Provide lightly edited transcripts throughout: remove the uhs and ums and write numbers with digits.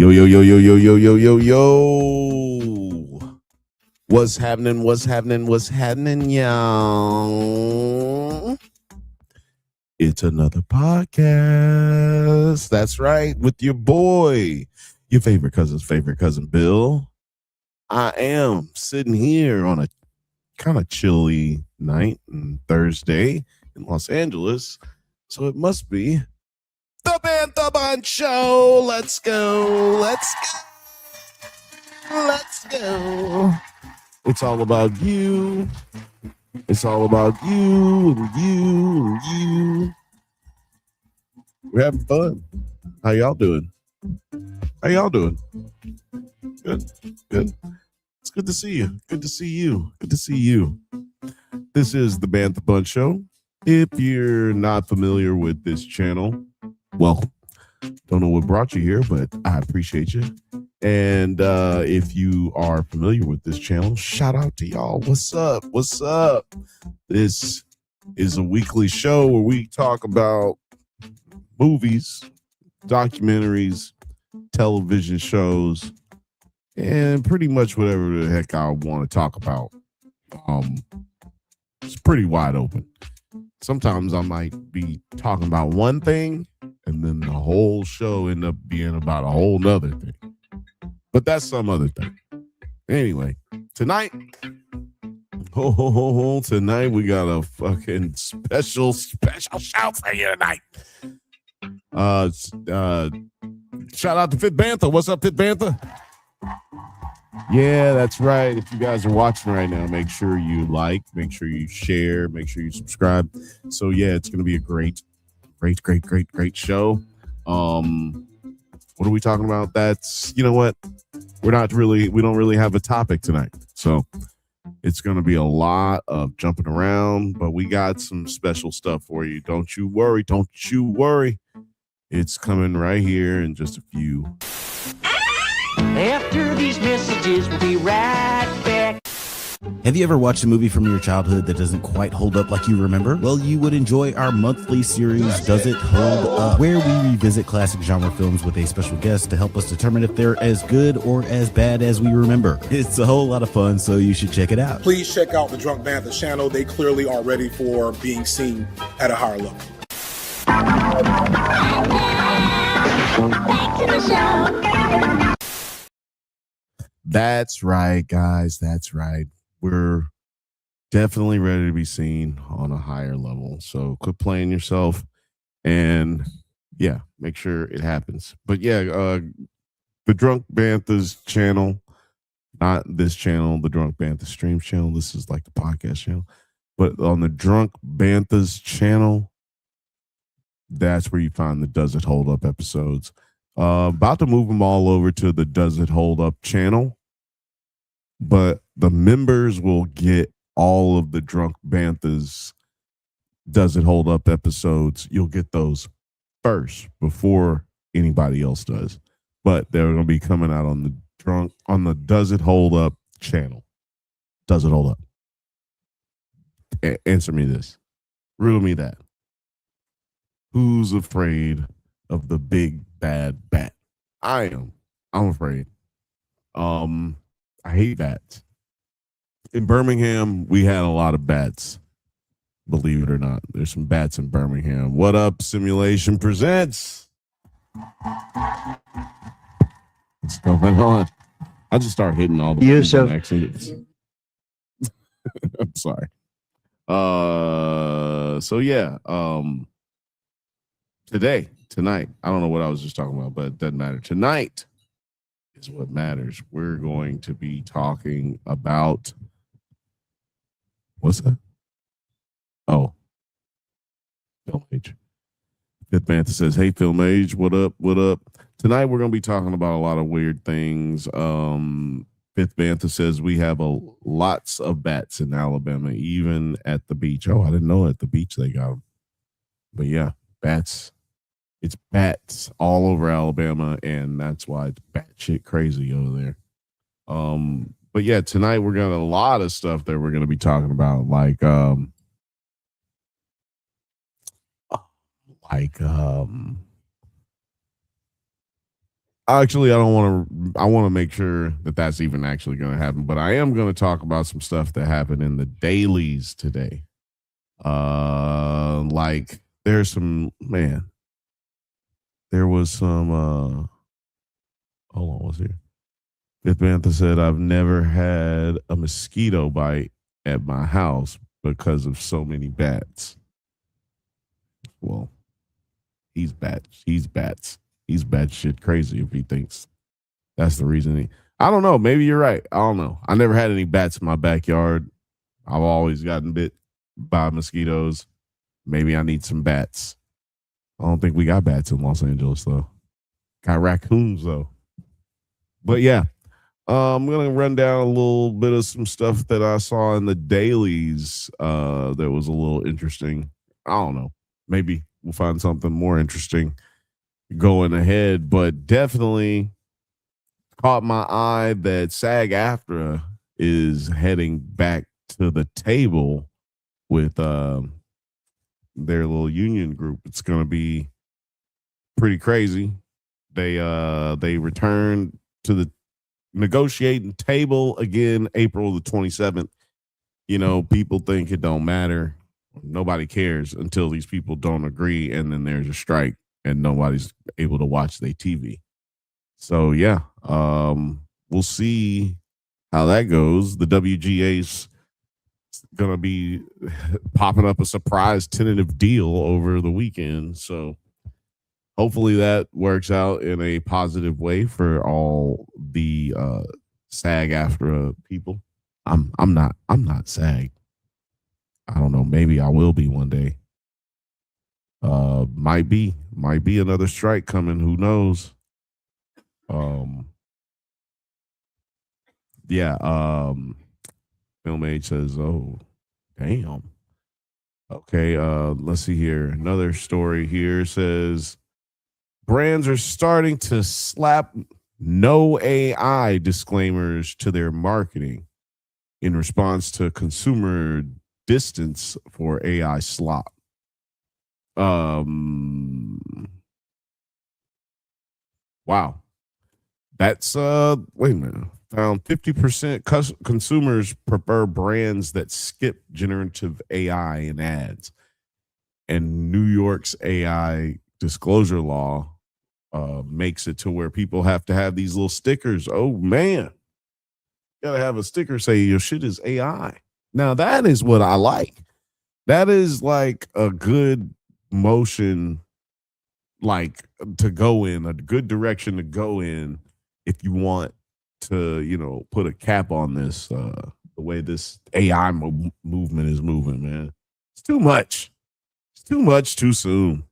Yo, yo, yo, yo, yo, yo, yo, yo, yo. What's happening? What's happening? What's happening, y'all? It's another podcast. That's right. With your boy, your favorite cousin, Bill. I am sitting here on a kind of chilly night and Thursday in Los Angeles. So it must be the Banthas Show. Let's go. Let's go. Let's go. It's all about you. It's all about you and you and you. We're having fun. How y'all doing? How y'all doing? Good. Good. It's good to see you. Good to see you. Good to see you. This is the Banthas Show. If you're not familiar with this channel, welcome. Don't know what brought you here, but I appreciate you. And if you are familiar with this channel, shout out to y'all. What's up? What's up? This is a weekly show where we talk about movies, documentaries, television shows, and pretty much whatever the heck I want to talk about. It's pretty wide open. Sometimes I might be talking about one thing and then the whole show end up being about a whole nother thing. But that's some other thing. Anyway, tonight we got a fucking special show for you tonight. Shout out to Fit Bantha. What's up, Fit Bantha? Yeah, that's right. If you guys are watching right now, make sure you like, make sure you share, make sure you subscribe. So yeah, it's gonna be a great show. What are we talking about? That's, you know what? We don't really have a topic tonight. So it's going to be a lot of jumping around, but we got some special stuff for you. Don't you worry. Don't you worry. It's coming right here in just a few. After these messages, we'll be right back. Have you ever watched a movie from your childhood that doesn't quite hold up like you remember? Well, you would enjoy our monthly series, Does It Hold Up? Where we revisit classic genre films with a special guest to help us determine if they're as good or as bad as we remember. It's a whole lot of fun, so you should check it out. Please check out the Drunk Banthas channel. They clearly are ready for being seen at a higher level. That's right, guys. That's right. We're definitely ready to be seen on a higher level. So quit playing yourself and yeah, make sure it happens. But yeah, the Drunk Banthas channel, not this channel, the Drunk Banthas Streams channel. This is like the podcast channel. But on the Drunk Banthas channel, that's where you find the Does It Hold Up episodes. About to move them all over to the Does It Hold Up channel. But the members will get all of the Drunk Banthas Does It Hold Up episodes. You'll get those first before anybody else does. But they're going to be coming out on the Does It Hold Up channel. Does it hold up? Answer me this. Riddle me that. Who's afraid of the big bad bat? I am. I'm afraid. I hate bats. In Birmingham, we had a lot of bats. Believe it or not, there's some bats in Birmingham. What up, Simulation Presents? What's going on? I just start hitting all the accents. I'm sorry. So yeah. Tonight, I don't know what I was just talking about, but it doesn't matter. Tonight is what matters. We're going to be talking about what's that? Oh, Film Age. Fifth Banthas says, "Hey, Film Age, what up? What up?" Tonight we're going to be talking about a lot of weird things. Fifth Banthas says we have lots of bats in Alabama, even at the beach. Oh, I didn't know at the beach they got them. But yeah, bats. It's bats all over Alabama, and that's why it's batshit crazy over there. But yeah, tonight we're got a lot of stuff that we're gonna be talking about, like Actually, I don't want to. I want to make sure that that's even actually going to happen. But I am going to talk about some stuff that happened in the dailies today. Like there's some man. There was some. Hold on, what's here? Fifth Banthas said, "I've never had a mosquito bite at my house because of so many bats." Well, he's bats. He's bats. He's batshit crazy if he thinks that's the reason. I don't know. Maybe you're right. I don't know. I never had any bats in my backyard. I've always gotten bit by mosquitoes. Maybe I need some bats. I don't think we got bats in Los Angeles though. Got raccoons though. But yeah, I'm gonna run down a little bit of some stuff that I saw in the dailies. That was a little interesting. I don't know. Maybe we'll find something more interesting going ahead, but definitely caught my eye that SAG-AFTRA is heading back to the table with their little union group. It's going to be pretty crazy. They return to the negotiating table again April the 27th. You know, people think it don't matter. Nobody cares until these people don't agree, and then there's a strike and nobody's able to watch their TV. So yeah, we'll see how that goes. The WGA's gonna be popping up a surprise tentative deal over the weekend. So hopefully that works out in a positive way for all the SAG-AFTRA people. I'm not SAG. I don't know. Maybe I will be one day. Might be another strike coming. Who knows? Yeah. Film Age says, "Oh, damn." Okay. Let's see here. Another story here says brands are starting to slap no AI disclaimers to their marketing in response to consumer distance for AI slop. Wow. That's wait a minute. Found 50% consumers prefer brands that skip generative AI in ads. And New York's AI disclosure law makes it to where people have to have these little stickers. Oh man. You gotta have a sticker say your shit is AI. Now that is what I like. That is like a good motion, like to go in, a good direction to go in if you want to, you know, put a cap on this, the way this AI movement is moving, man. It's too much. It's too much too soon.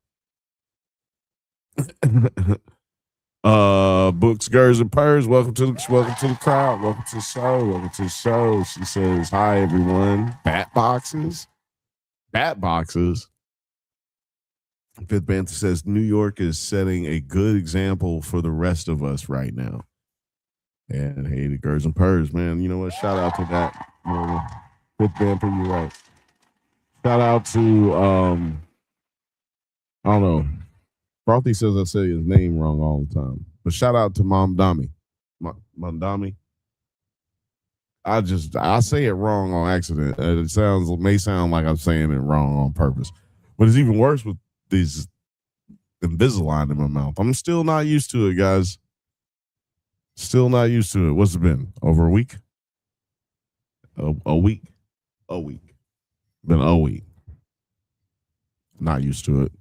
Books, Girls, and Purrs. Welcome to the crowd. Welcome to the show. Welcome to the show. She says, "Hi everyone." Bat boxes. Fifth Banthas says New York is setting a good example for the rest of us right now. And hey, the Girls and Purrs, man. You know what? Shout out to that. Fifth Banthas, you're right. Shout out to I don't know. Frothy says I say his name wrong all the time. But shout out to Mom Dami. Dami. I say it wrong on accident. It may sound like I'm saying it wrong on purpose. But it's even worse with these Invisalign in my mouth. I'm still not used to it, guys. Still not used to it. What's it been? Over a week? A week? A week. Been a week. Not used to it.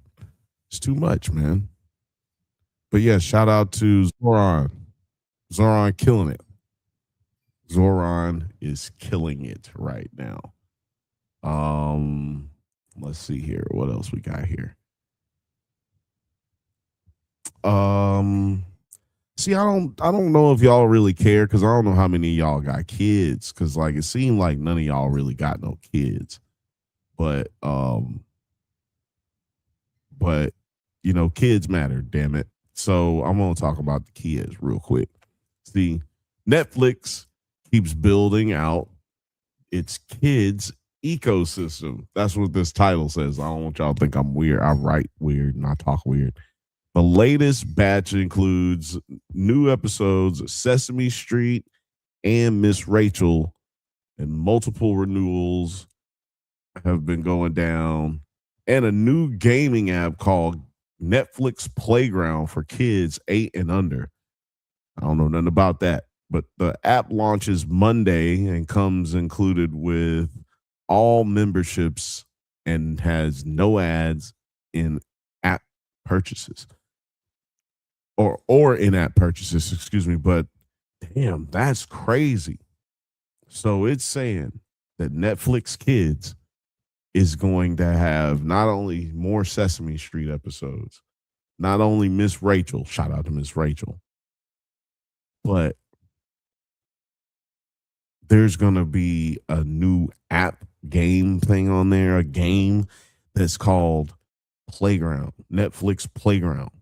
It's too much, man. But yeah, shout out to Zoran. Zoran killing it. Zoran is killing it right now. Let's see here. What else we got here? See, I don't know if y'all really care because I don't know how many of y'all got kids because like it seemed like none of y'all really got no kids. But you know, kids matter, damn it. So I'm gonna talk about the kids real quick. See, Netflix keeps building out its kids ecosystem. That's what this title says. I don't want y'all to think I'm weird. I write weird and I talk weird. The latest batch includes new episodes of Sesame Street and Miss Rachel, and multiple renewals have been going down, and a new gaming app called Netflix Playground for kids 8 and under. I don't know nothing about that, but the app launches Monday and comes included with all memberships and has no ads in app purchases or in-app purchases, excuse me. But damn, that's crazy. So it's saying that Netflix Kids is going to have not only more Sesame Street episodes, not only Miss Rachel, shout out to Miss Rachel, but there's going to be a new app game thing on there, a game that's called Playground, Netflix Playground.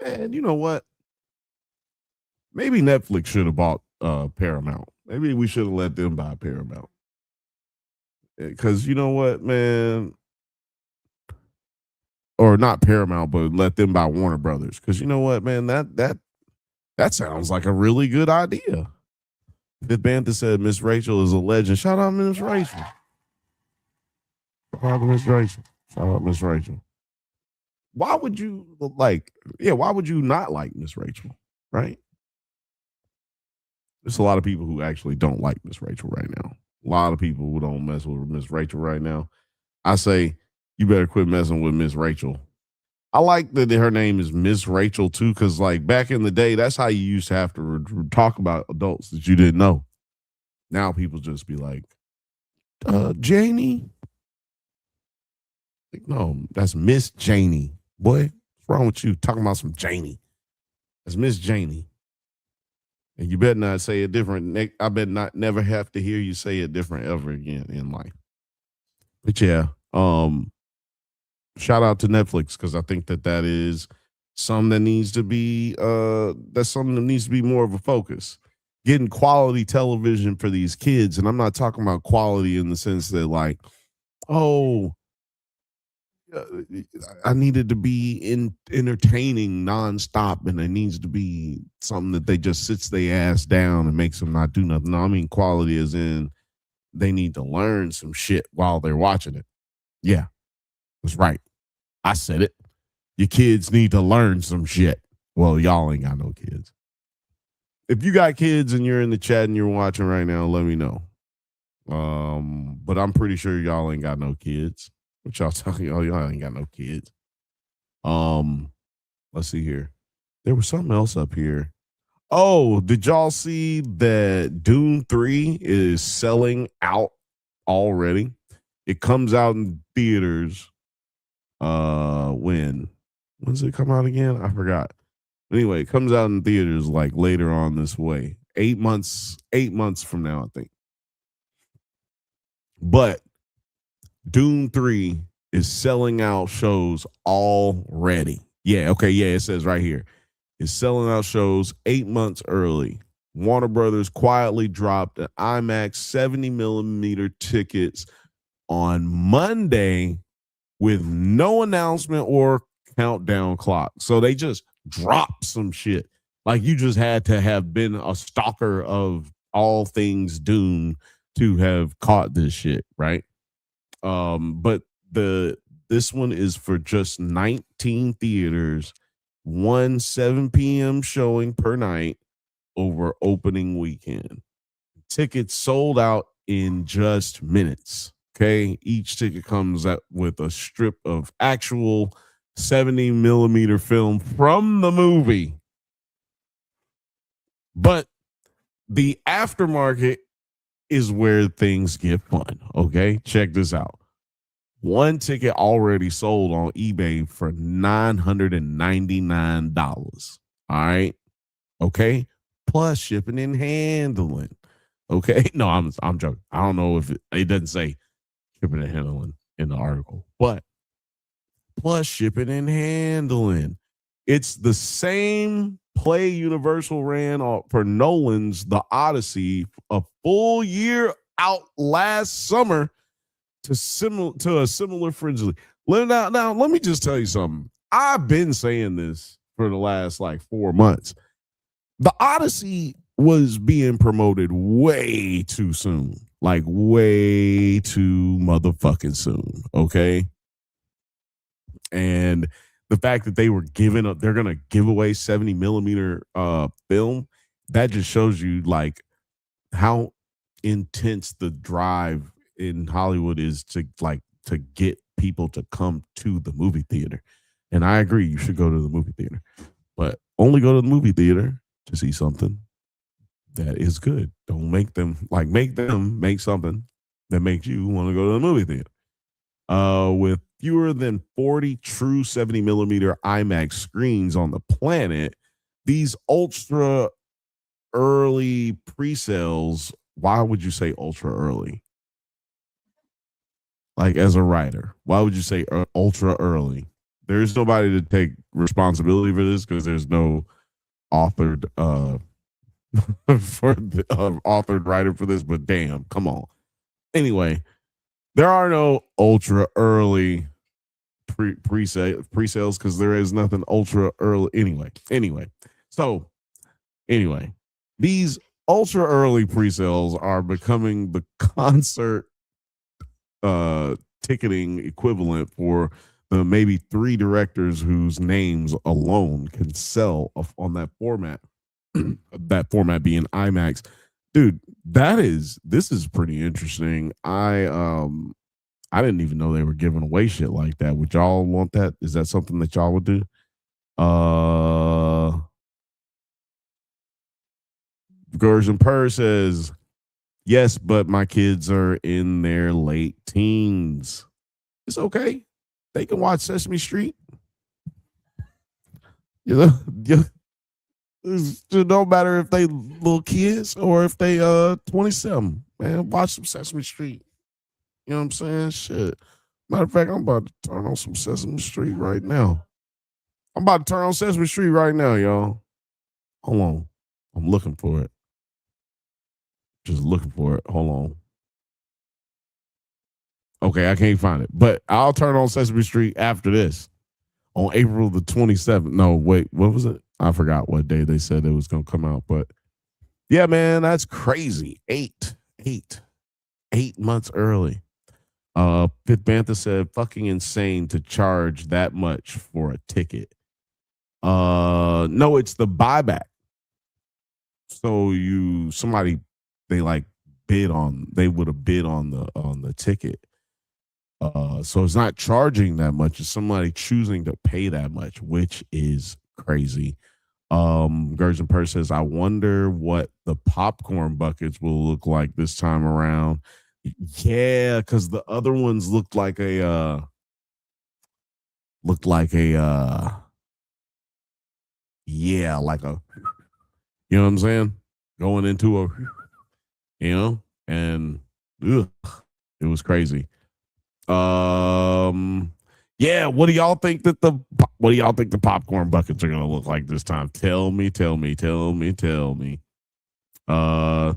And you know what? Maybe Netflix should have bought Paramount. Maybe we should have let them buy Paramount. Because you know what, man? Or not Paramount, but let them buy Warner Brothers. Because you know what, man? That sounds like a really good idea. If Banthas said Miss Rachel is a legend, shout out Miss Rachel. Shout out Miss Rachel. Shout out Miss Rachel. Why would you why would you not like Miss Rachel? Right? There's a lot of people who actually don't like Miss Rachel right now. A lot of people who don't mess with Miss Rachel right now. I say you better quit messing with Miss Rachel. I like that her name is Miss Rachel too, because like back in the day, that's how you used to have to talk about adults that you didn't know. Now people just be like, Janie. Like, no, that's Miss Janie. Boy, what's wrong with you talking about some Janie? That's Miss Janie. And you better not say it different. I better not never have to hear you say it different ever again in life. But yeah, shout out to Netflix, because I think that is something that needs to be that's something that needs to be more of a focus. Getting quality television for these kids, and I'm not talking about quality in the sense that like, oh, I needed to be entertaining nonstop, and it needs to be something that they just sits their ass down and makes them not do nothing. No, I mean quality as in they need to learn some shit while they're watching it. Yeah, that's right. I said it. Your kids need to learn some shit. Well, y'all ain't got no kids. If you got kids and you're in the chat and you're watching right now, let me know. But I'm pretty sure y'all ain't got no kids. What y'all talking? Oh, y'all ain't got no kids. Let's see here. There was something else up here. Oh, did y'all see that Dune 3 is selling out already? It comes out in theaters. When does it come out again? I forgot. Anyway, it comes out in theaters like later on this way. 8 months from now, I think. But Dune 3 is selling out shows already. Yeah, okay, yeah, it says right here. It's selling out shows 8 months early. Warner Brothers quietly dropped an IMAX 70 millimeter tickets on Monday with no announcement or countdown clock. So they just dropped some shit. Like you just had to have been a stalker of all things Dune to have caught this shit, right? But this one is for just 19 theaters, one 7 p.m. showing per night over opening weekend. Tickets sold out in just minutes. Okay, each ticket comes out with a strip of actual 70 millimeter film from the movie. But the aftermarket is where things get fun. Okay, check this out. One ticket already sold on eBay for $999. All right. Okay. Plus shipping and handling. Okay. No, I'm joking. I don't know if it doesn't say shipping and handling in the article, but plus shipping and handling. It's the same play Universal ran for Nolan's The Odyssey a full year out last summer to a similar frenzy. Now, let me just tell you something. I've been saying this for the last like 4 months. The Odyssey was being promoted way too soon. Like way too motherfucking soon. Okay. And the fact that they were giving up, they're gonna give away 70 millimeter film, that just shows you like how intense the drive in Hollywood is to get people to come to the movie theater. And I agree, you should go to the movie theater, but only go to the movie theater to see something that is good. Don't make them make something that makes you want to go to the movie theater. With fewer than 40 true 70 millimeter IMAX screens on the planet, these ultra early pre-sales. Why would you say ultra early? Like, as a writer, why would you say ultra early? There's nobody to take responsibility for this because there's no authored for the authored writer for this, but damn, come on. Anyway, there are no ultra early pre-sales because there is nothing ultra early anyway. So anyway, these ultra early pre-sales are becoming the concert ticketing equivalent for the maybe 3 directors whose names alone can sell on that format. That format being IMAX. Dude, this is pretty interesting. I didn't even know they were giving away shit like that. Would y'all want that? Is that something that y'all would do? Version Per says, yes, but my kids are in their late teens. It's okay. They can watch Sesame Street. You know, it don't matter if they little kids or if they 27. Man, watch some Sesame Street. You know what I'm saying? Shit. Matter of fact, I'm about to turn on some Sesame Street right now. I'm about to turn on Sesame Street right now, y'all. Hold on. I'm looking for it. Just looking for it. Hold on. Okay, I can't find it. But I'll turn on Sesame Street after this. On April the 27th. No, wait, what was it? I forgot what day they said it was going to come out. But yeah, man, that's crazy. 8 months early. Fifth Banthas said, fucking insane to charge that much for a ticket. No, it's the buyback. So they would have bid on the ticket. So it's not charging that much. It's somebody choosing to pay that much, which is crazy. Gerson Purse says, I wonder what the popcorn buckets will look like this time around. Yeah, because the other ones looked like a yeah, like a, you know what I'm saying? Going into a, and ugh, it was crazy. Yeah, what do y'all think the popcorn buckets are gonna look like this time? Tell me. Hold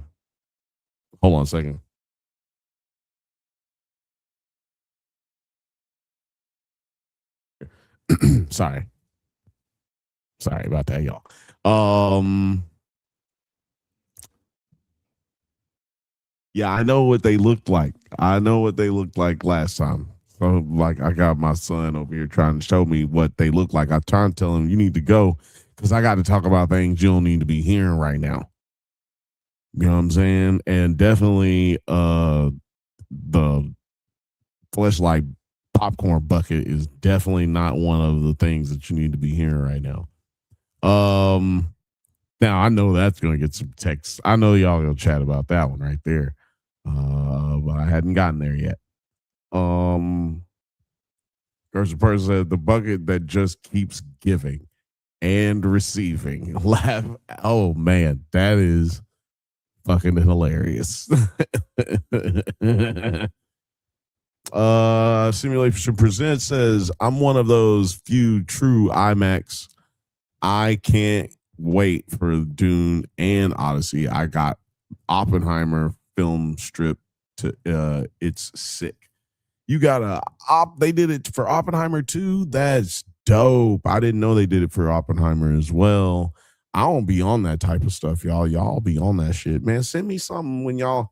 on a second. Sorry about that, y'all. Yeah, I know what they looked like. Last time. So, like, I got my son over here trying to show me what they look like. I try to tell him, you need to go because I got to talk about things you don't need to be hearing right now. You know what I'm saying? And definitely the Fleshlight popcorn bucket is definitely not one of the things that you need to be hearing right now. Now I know that's going to get some texts. I know y'all gonna chat about that one right there. But I hadn't gotten there yet. There's a person said the bucket that just keeps giving and receiving. Laugh. Oh man, that is fucking hilarious. Simulation Presents says, I'm one of those few true IMAX. I can't wait for Dune and Odyssey. I got Oppenheimer film strip to it's sick. You got they did it for Oppenheimer too. That's dope. I didn't know they did it for Oppenheimer as well. I don't be on that type of stuff, y'all. Y'all be on that shit, man. Send me something when y'all,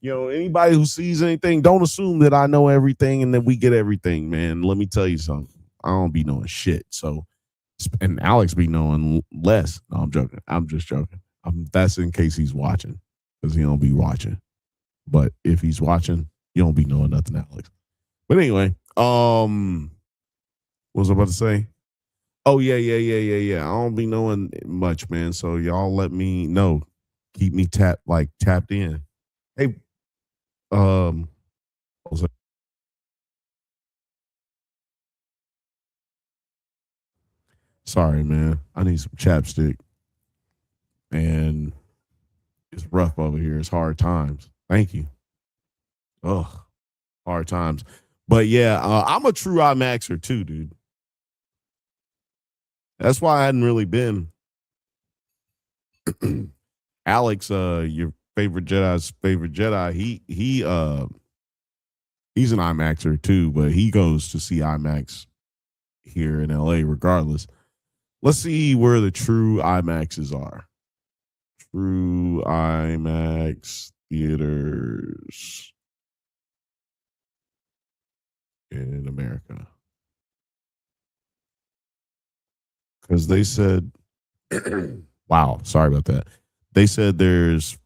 anybody who sees anything, don't assume that I know everything and that we get everything, man. Let me tell you something. I don't be knowing shit. So, and Alex be knowing less. No, I'm joking. I'm just joking. That's in case he's watching, because he don't be watching. But if he's watching, you don't be knowing nothing, Alex. But anyway, what was I about to say? Oh, yeah. I don't be knowing much, man. So y'all let me know. Keep me tapped in. Hey, what was that? Sorry, man. I need some chapstick. And it's rough over here. It's hard times. Thank you. Ugh, hard times. But yeah, I'm a true IMAXer too, dude. That's why I hadn't really been. Alex, your favorite Jedi's favorite Jedi, he's an IMAXer too, but he goes to see IMAX here in LA regardless. Let's see where the true IMAXs are. True IMAX theaters in America. Because they said, wow, sorry about that. They said there's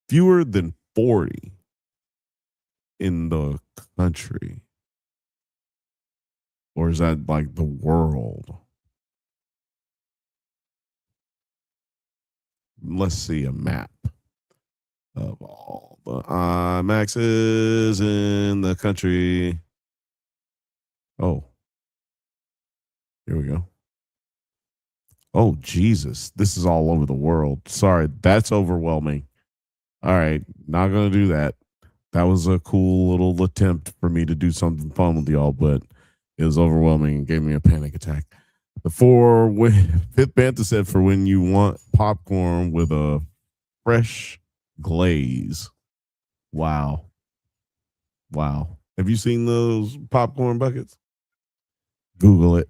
fewer than 40 in the country. Or is that like the world? Let's see a map of all the IMAXs in the country. Oh, here we go. Oh, Jesus. This is all over the world. Sorry, that's overwhelming. All right, not going to do that. That was a cool little attempt for me to do something fun with y'all, but it was overwhelming and gave me a panic attack. Fifth Bantha said for when you want popcorn with a fresh glaze. Wow. Have you seen those popcorn buckets? Google it.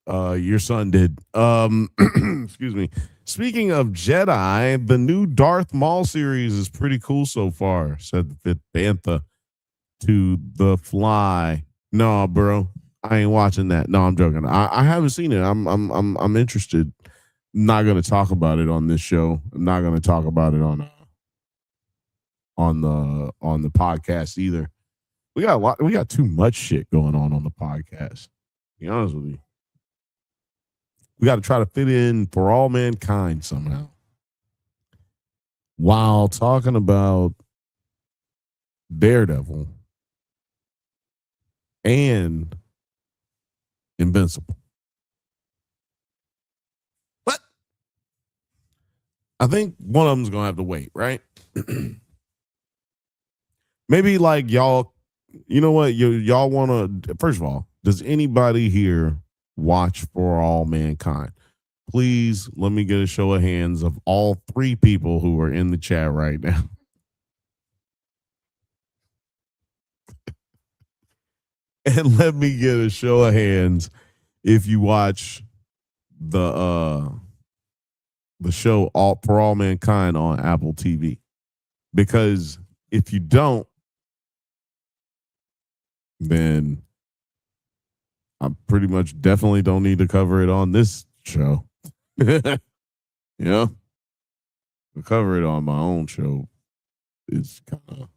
Your son did. Excuse me. Speaking of Jedi, the new Darth Maul series is pretty cool so far, said the Fifth Bantha to The Fly. No, bro. I ain't watching that. No, I'm joking. I haven't seen it. I'm interested. I'm not gonna talk about it on this show. I'm not gonna talk about it on the podcast either. We got too much shit going on the podcast. To be honest with you. We got to try to fit in For All Mankind somehow. While talking about Daredevil and Invincible. But I think one of them's going to have to wait, right? Maybe like y'all, you know what? Y'all want to, first of all, does anybody here watch For All Mankind? Please let me get a show of hands of all three people who are in the chat right now. And let me get a show of hands if you watch the show For All Mankind on Apple TV. Because if you don't, then I pretty much definitely don't need to cover it on this show. Yeah. To cover it on my own show is kind of,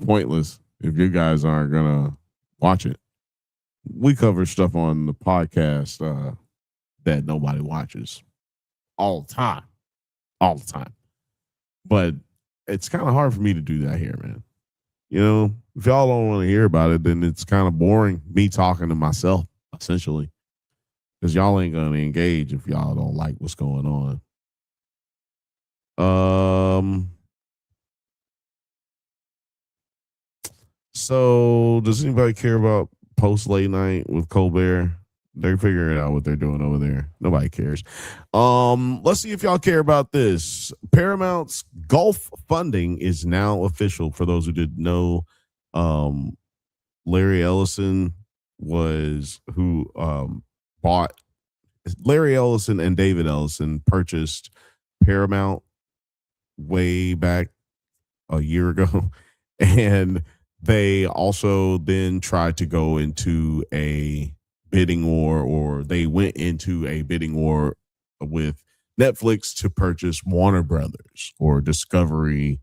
pointless if you guys aren't gonna watch it. We cover stuff on the podcast that nobody watches all the time. All the time. But it's kind of hard for me to do that here, man. If y'all don't want to hear about it, then it's kind of boring me talking to myself, essentially. Because y'all ain't going to engage if y'all don't like what's going on. So does anybody care about post late night with Colbert? They're figuring out what they're doing over there. Nobody cares. Let's see if y'all care about this. Paramount's Gulf funding is now official. For those who didn't know, Larry Ellison was who bought Larry Ellison and David Ellison purchased Paramount way back a year ago. And they also then tried to go into a bidding war, or they went into a bidding war with Netflix to purchase Warner Brothers or Discovery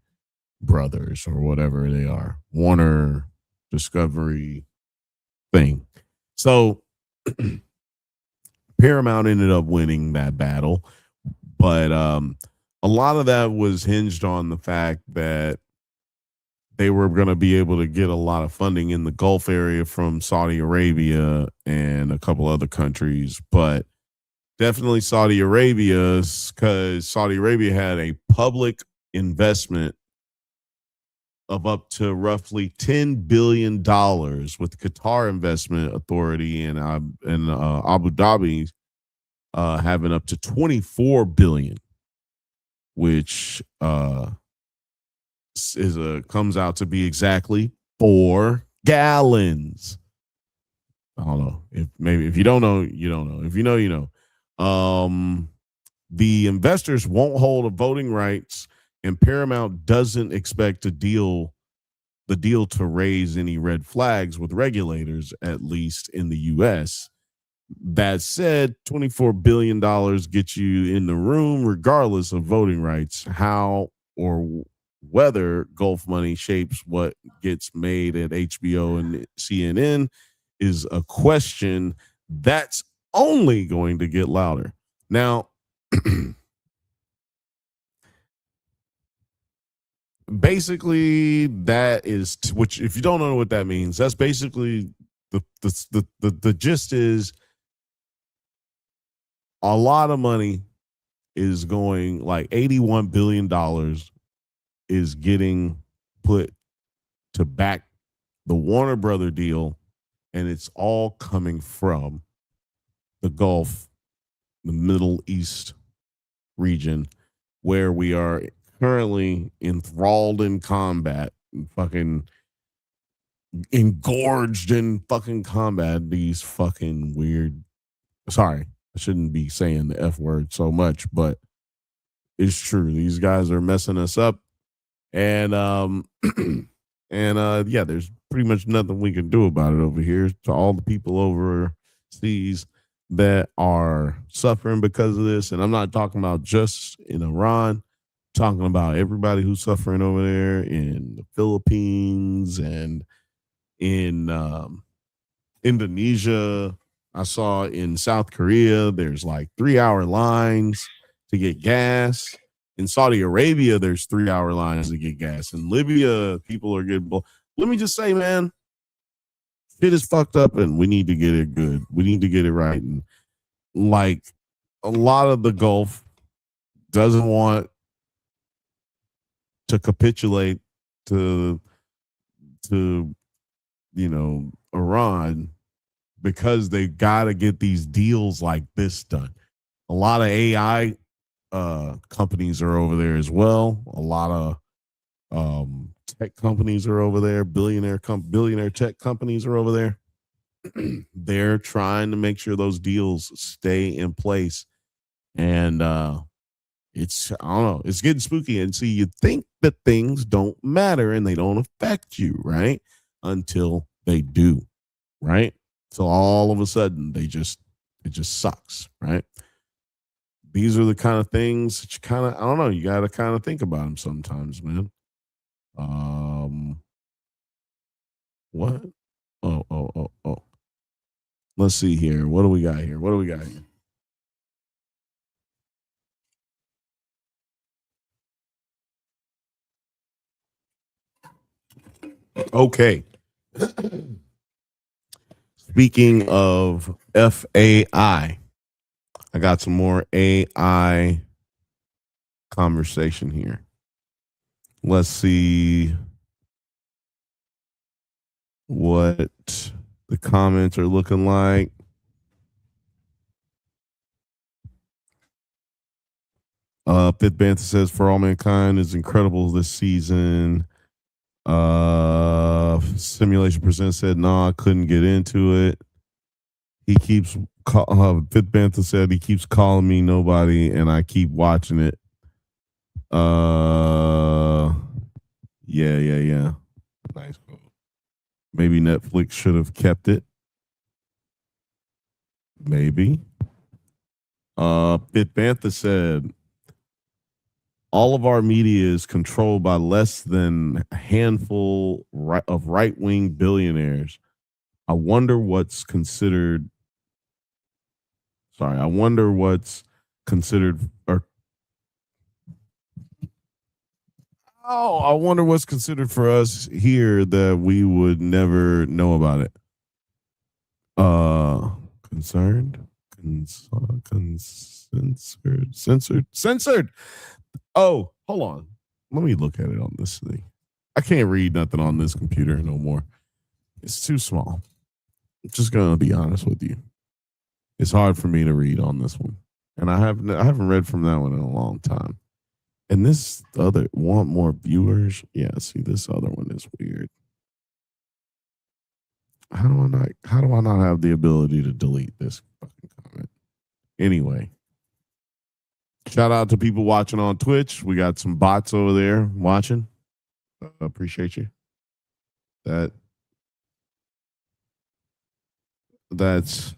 Brothers or whatever they are. Warner Discovery thing. So Paramount ended up winning that battle, but a lot of that was hinged on the fact that they were going to be able to get a lot of funding in the Gulf area from Saudi Arabia and a couple other countries, but definitely Saudi Arabia, because Saudi Arabia had a public investment of up to roughly $10 billion with Qatar Investment Authority and Abu Dhabi having up to 24 billion, which comes out to be exactly 4 gallons. I don't know. If you don't know, you don't know. If you know, you know. The investors won't hold a voting rights, and Paramount doesn't expect the deal to raise any red flags with regulators, at least in the US. That said, $24 billion gets you in the room regardless of voting rights. How or whether Gulf money shapes what gets made at HBO and CNN is a question that's only going to get louder. Now, basically, that is which. If you don't know what that means, that's basically the gist is a lot of money is going, like $81 billion is getting put to back the Warner Brother deal, and it's all coming from the Gulf, the Middle East region, where we are currently enthralled in combat and fucking engorged in fucking combat. These fucking weird, sorry, I shouldn't be saying the F word so much, but it's true. These guys are messing us up. And yeah, there's pretty much nothing we can do about it over here. To all the people overseas that are suffering because of this, and I'm not talking about just in Iran, I'm talking about everybody who's suffering over there in the Philippines and in Indonesia. I saw in South Korea, there's like 3-hour lines to get gas. In Saudi Arabia, there's 3-hour lines to get gas. In Libya, people are getting. Let me just say, man, shit is fucked up, and we need to get it good. We need to get it right. And like a lot of the Gulf doesn't want to capitulate to Iran, because they got to get these deals like this done. A lot of AI companies are over there as well. A lot of tech companies are over there. Billionaire tech companies are over there. They're trying to make sure those deals stay in place. And it's, I don't know, it's getting spooky. And see, you think that things don't matter and they don't affect you, right? Until they do, right? So all of a sudden it just sucks, right? These are the kind of things that you kind of, I don't know, you got to kind of think about them sometimes, man. What? Oh. Let's see here. What do we got here? Okay. Speaking of FAI, I got some more AI conversation here. Let's see what the comments are looking like. Fifth Banthas says, "For All Mankind is incredible this season. Simulation Percent said, no, I couldn't get into it. He keeps, Fifth Bantha said he keeps calling me nobody and I keep watching it. Yeah. Nice. Maybe Netflix should have kept it. Maybe. Fifth Bantha said, all of our media is controlled by less than a handful of right-wing billionaires. I wonder what's considered or I wonder what's considered for us here that we would never know about it. Concerned, censored. Oh, hold on. Let me look at it on this thing. I can't read nothing on this computer no more. It's too small. I'm just gonna be honest with you. It's hard for me to read on this one, and I haven't read from that one in a long time. And this other want more viewers. Yeah, see, this other one is weird. How do I not have the ability to delete this fucking comment? Anyway, shout out to people watching on Twitch. We got some bots over there watching. Appreciate you. That's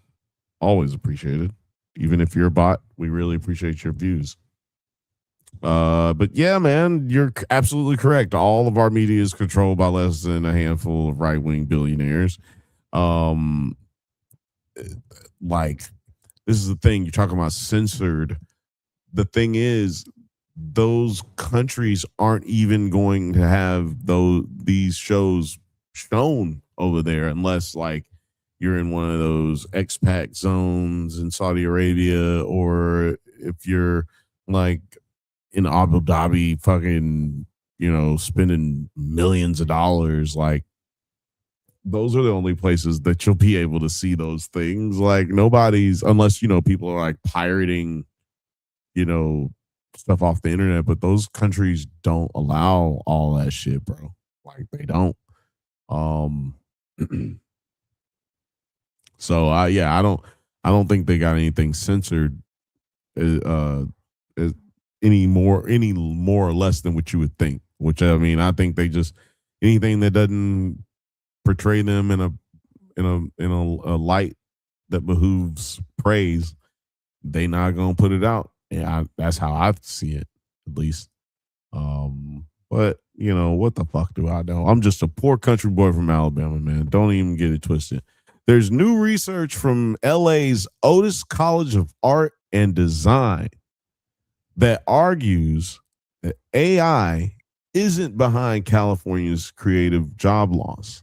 always appreciated. Even if you're a bot, we really appreciate your views. But yeah, man, you're absolutely correct. All of our media is controlled by less than a handful of right-wing billionaires. Like, this is the thing, you're talking about censored. The thing is, those countries aren't even going to have these shows shown over there unless like you're in one of those expat zones in Saudi Arabia, or if you're like in Abu Dhabi, fucking, spending millions of dollars. Like, those are the only places that you'll be able to see those things. Like, nobody's, unless, people are like pirating, stuff off the internet, but those countries don't allow all that shit, bro. Like, they don't. So I don't think they got anything censored any more or less than what you would think. Which, I mean, I think they just, anything that doesn't portray them in a light that behooves praise, they not gonna put it out. Yeah, that's how I see it, at least. But what the fuck do I know? I'm just a poor country boy from Alabama, man. Don't even get it twisted. There's new research from LA's Otis College of Art and Design that argues that AI isn't behind California's creative job loss.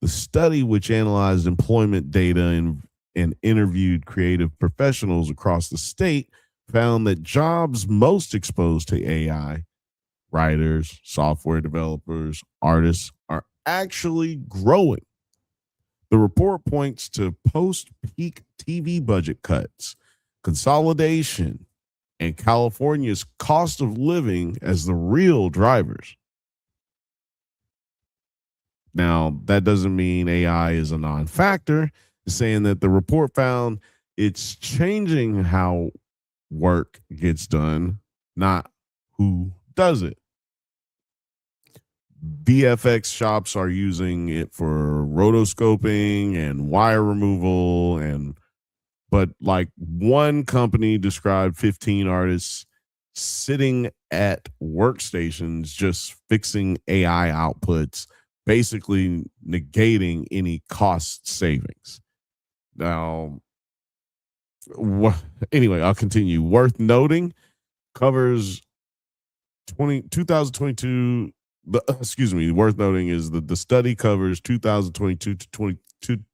The study, which analyzed employment data and interviewed creative professionals across the state, found that jobs most exposed to AI, writers, software developers, artists, are actually growing. The report points to post-peak TV budget cuts, consolidation, and California's cost of living as the real drivers. Now, that doesn't mean AI is a non-factor. It's saying that the report found it's changing how work gets done, not who does it. VFX shops are using it for rotoscoping and wire removal, but like one company described 15 artists sitting at workstations just fixing AI outputs, basically negating any cost savings. Now, anyway, I'll continue. Worth noting, covers 2022. Worth noting is that the study covers 2022 to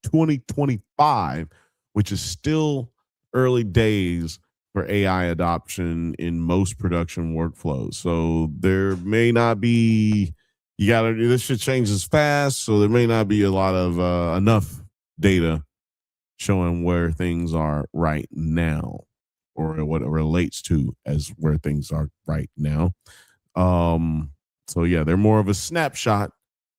2025, which is still early days for AI adoption in most production workflows. So there may not be, this shit changes fast, so there may not be a lot of enough data showing where things are right now, or what it relates to as where things are right now. So yeah, they're more of a snapshot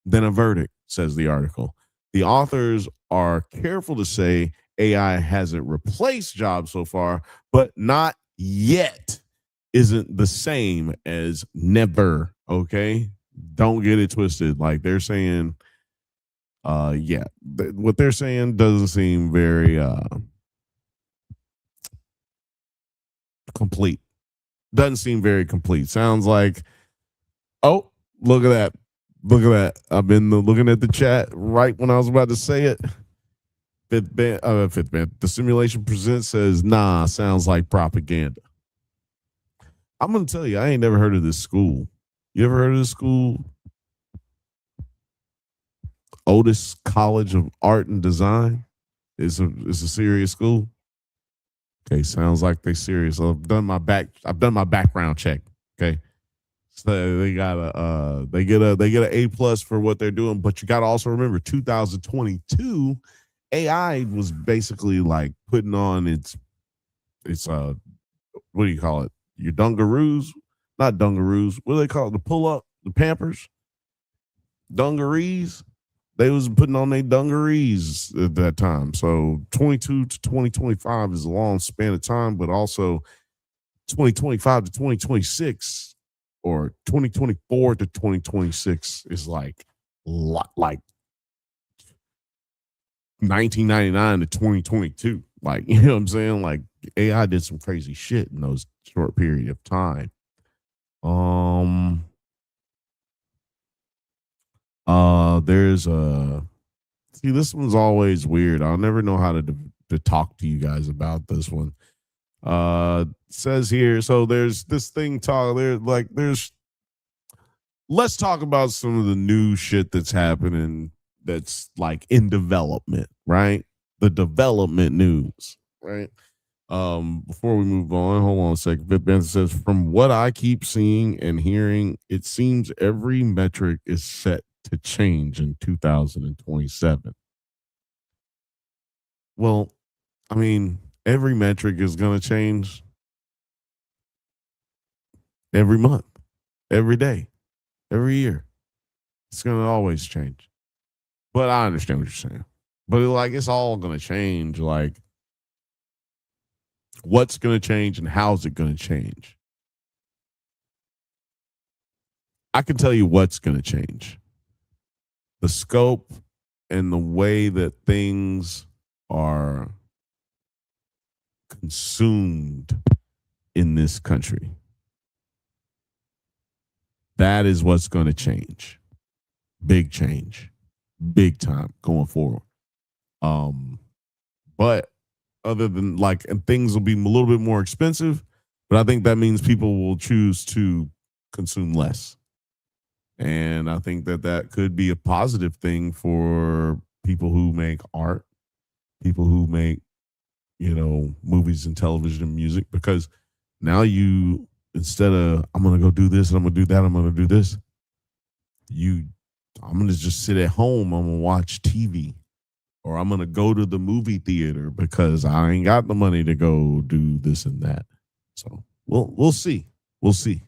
than a verdict, says the article. The authors are careful to say AI hasn't replaced jobs so far, but not yet isn't the same as never. Okay. Don't get it twisted. Like they're saying, what they're saying doesn't seem very complete. Doesn't seem very complete. Sounds like, oh, look at that. Look at that. I've been looking at the chat right when I was about to say it. Fifth band. The Simulation Presents says, nah, sounds like propaganda. I'm going to tell you, I ain't never heard of this school. You ever heard of this school? Otis College of Art and Design. It's a serious school. Okay, sounds like they serious. I've done my background check. Okay. So they got they get an A+ for what they're doing, but you got to also remember 2022 AI was basically like putting on its what do you call it? Your dungaroos? Not dungaroos. What do they call it? The pull up, the Pampers? Dungarees? They was putting on their dungarees at that time. So 22 to 2025 is a long span of time, but also 2025 to 2026 or 2024 to 2026 is like 1999 to 2022. Like, you know what I'm saying? Like AI did some crazy shit in those short period of time. There's see, this one's always weird. I'll never know how to talk to you guys about this one. Says here, so there's this thing let's talk about some of the new shit that's happening that's like in development, right? The development news, right? Before we move on, hold on a second. Banthas says, from what I keep seeing and hearing, it seems every metric is set to change in 2027. Well, I mean, every metric is going to change every month, every day, every year. It's going to always change. But I understand what you're saying. But like, it's all going to change. Like, what's going to change and how's it going to change? I can tell you what's going to change. The scope and the way that things are consumed in this country. That is what's going to change. Big change. Big time going forward. But other than like, and things will be a little bit more expensive, but I think that means people will choose to consume less. And I think that could be a positive thing for people who make art, people who make, movies and television and music, because now you, instead of, I'm going to go do this and I'm going to do that, I'm going to do this, I'm going to just sit at home, I'm going to watch TV, or I'm going to go to the movie theater because I ain't got the money to go do this and that. So we'll see. We'll see.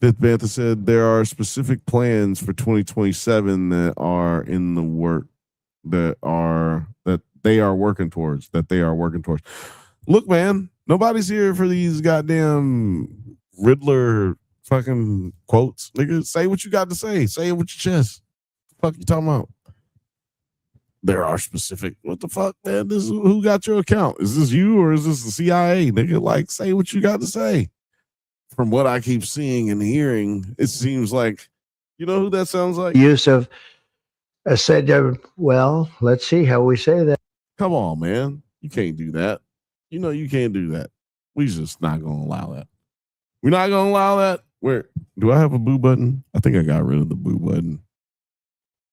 Fifth Banthas said there are specific plans for 2027 that are in the work that they are working towards. Look, man, nobody's here for these goddamn Riddler fucking quotes. Nigga, say what you got to say. Say it with your chest. What the fuck you talking about? There are specific. What the fuck, man? This is who got your account? Is this you or is this the CIA? Nigga, like, say what you got to say. From what I keep seeing and hearing, it seems like, you know who that sounds like? Use of said, well, let's see how we say that. Come on, man. You can't do that. You know you can't do that. We just not going to allow that. We're not going to allow that. Where? Do I have a boo button? I think I got rid of the boo button.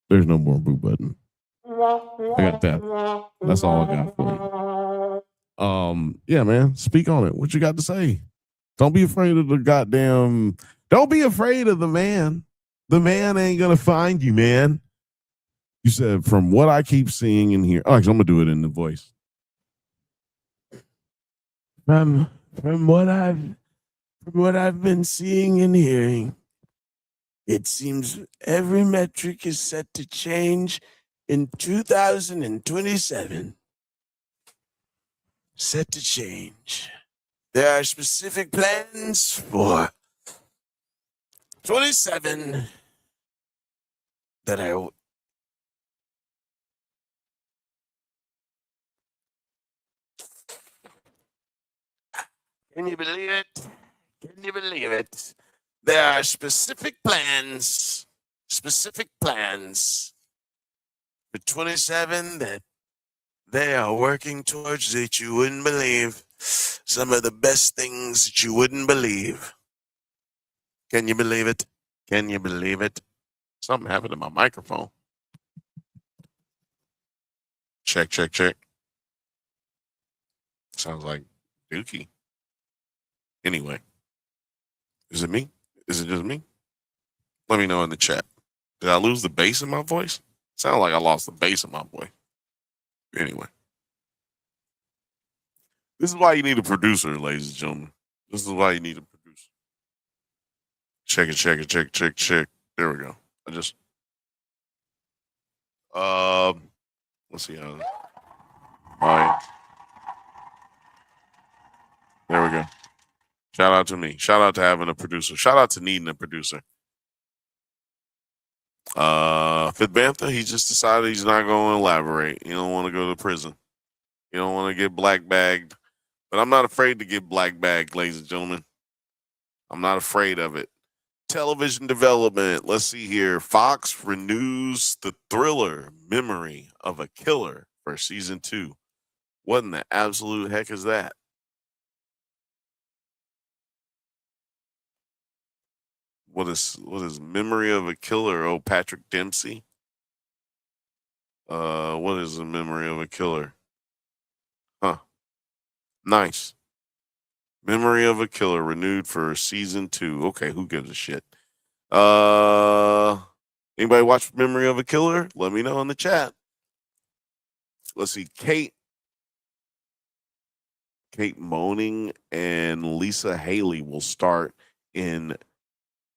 There's no more boo button. I got that. That's all I got for you. Yeah, man. Speak on it. What you got to say? Don't be afraid of the goddamn. Don't be afraid of the man. The man ain't gonna find you, man. You said, from what I keep seeing and hearing. Oh, actually, I'm gonna do it in the voice. From what I've been seeing and hearing, it seems every metric is set to change in 2027. Set to change. There are specific plans for 27 that I. Can you believe it? Can you believe it? There are specific plans for 27 that they are working towards that you wouldn't believe. Some of the best things that you wouldn't believe. Can you believe it? Can you believe it? Something happened to my microphone. Check, check, check. Sounds like Dookie. Anyway, is it me? Is it just me? Let me know in the chat. Did I lose the bass in my voice? Sound like I lost the bass in my voice. Anyway. This is why you need a producer, ladies and gentlemen. This is why you need a producer. Check it, check it, check, check, check. There we go. I just let's see how. All right. There we go. Shout out to me. Shout out to having a producer. Shout out to needing a producer. Fifth Bantha, he just decided he's not going to elaborate. He don't want to go to prison. He don't want to get black bagged. But I'm not afraid to get black bagged, ladies and gentlemen. I'm not afraid of it. Television development. Let's see here. Fox renews the thriller Memory of a Killer for season 2. What in the absolute heck is that? What is Memory of a Killer? Oh, Patrick Dempsey. What is the Memory of a Killer? Huh. Nice. Memory of a Killer renewed for season 2. Okay, who gives a shit? Anybody watch Memory of a Killer? Let me know in the chat. Let's see. Kate Moaning and Lisa Haley will start in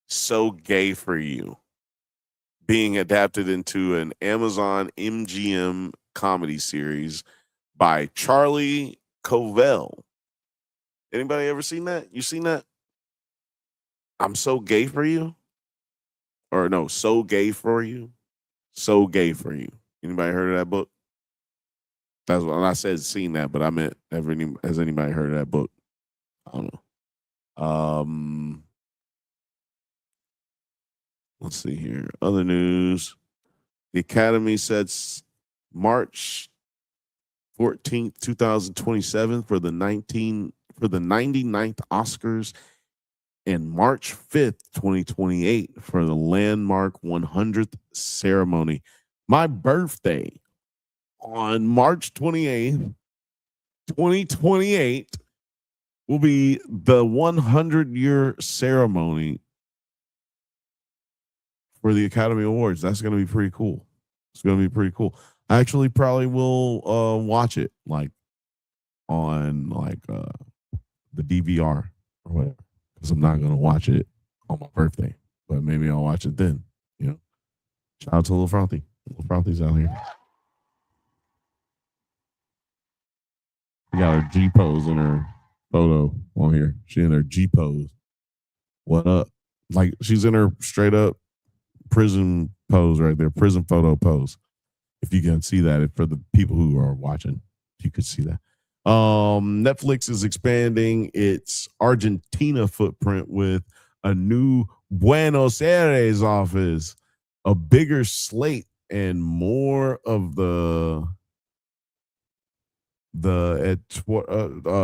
So Gay for You, being adapted into an Amazon MGM comedy series by Charlie Covell. Anybody ever seen that? You seen that? I'm So Gay for You? Or no, So Gay for You? So Gay for You. Anybody heard of that book? That's what I said, seen that, but I meant has anybody heard of that book? I don't know. Let's see here. Other news. The Academy sets March 14th, 2027 for the 99th Oscars and March 5th, 2028 for the landmark 100th ceremony. My birthday on March 28th, 2028 will be the 100-year ceremony for the Academy Awards. That's going to be pretty cool. It's going to be pretty cool. I actually probably will watch it like on the DVR or whatever, because I'm not going to watch it on my birthday, but maybe I'll watch it then. You know, shout out to Lil Frothy. Lil Frothy's out here. We got her G pose in her photo on here. She in her G pose. What up? Like she's in her straight up prison pose right there, prison photo pose. If you can see that, if for the people who are watching, you could see that. Netflix is expanding its Argentina footprint with a new Buenos Aires office, a bigger slate, and more of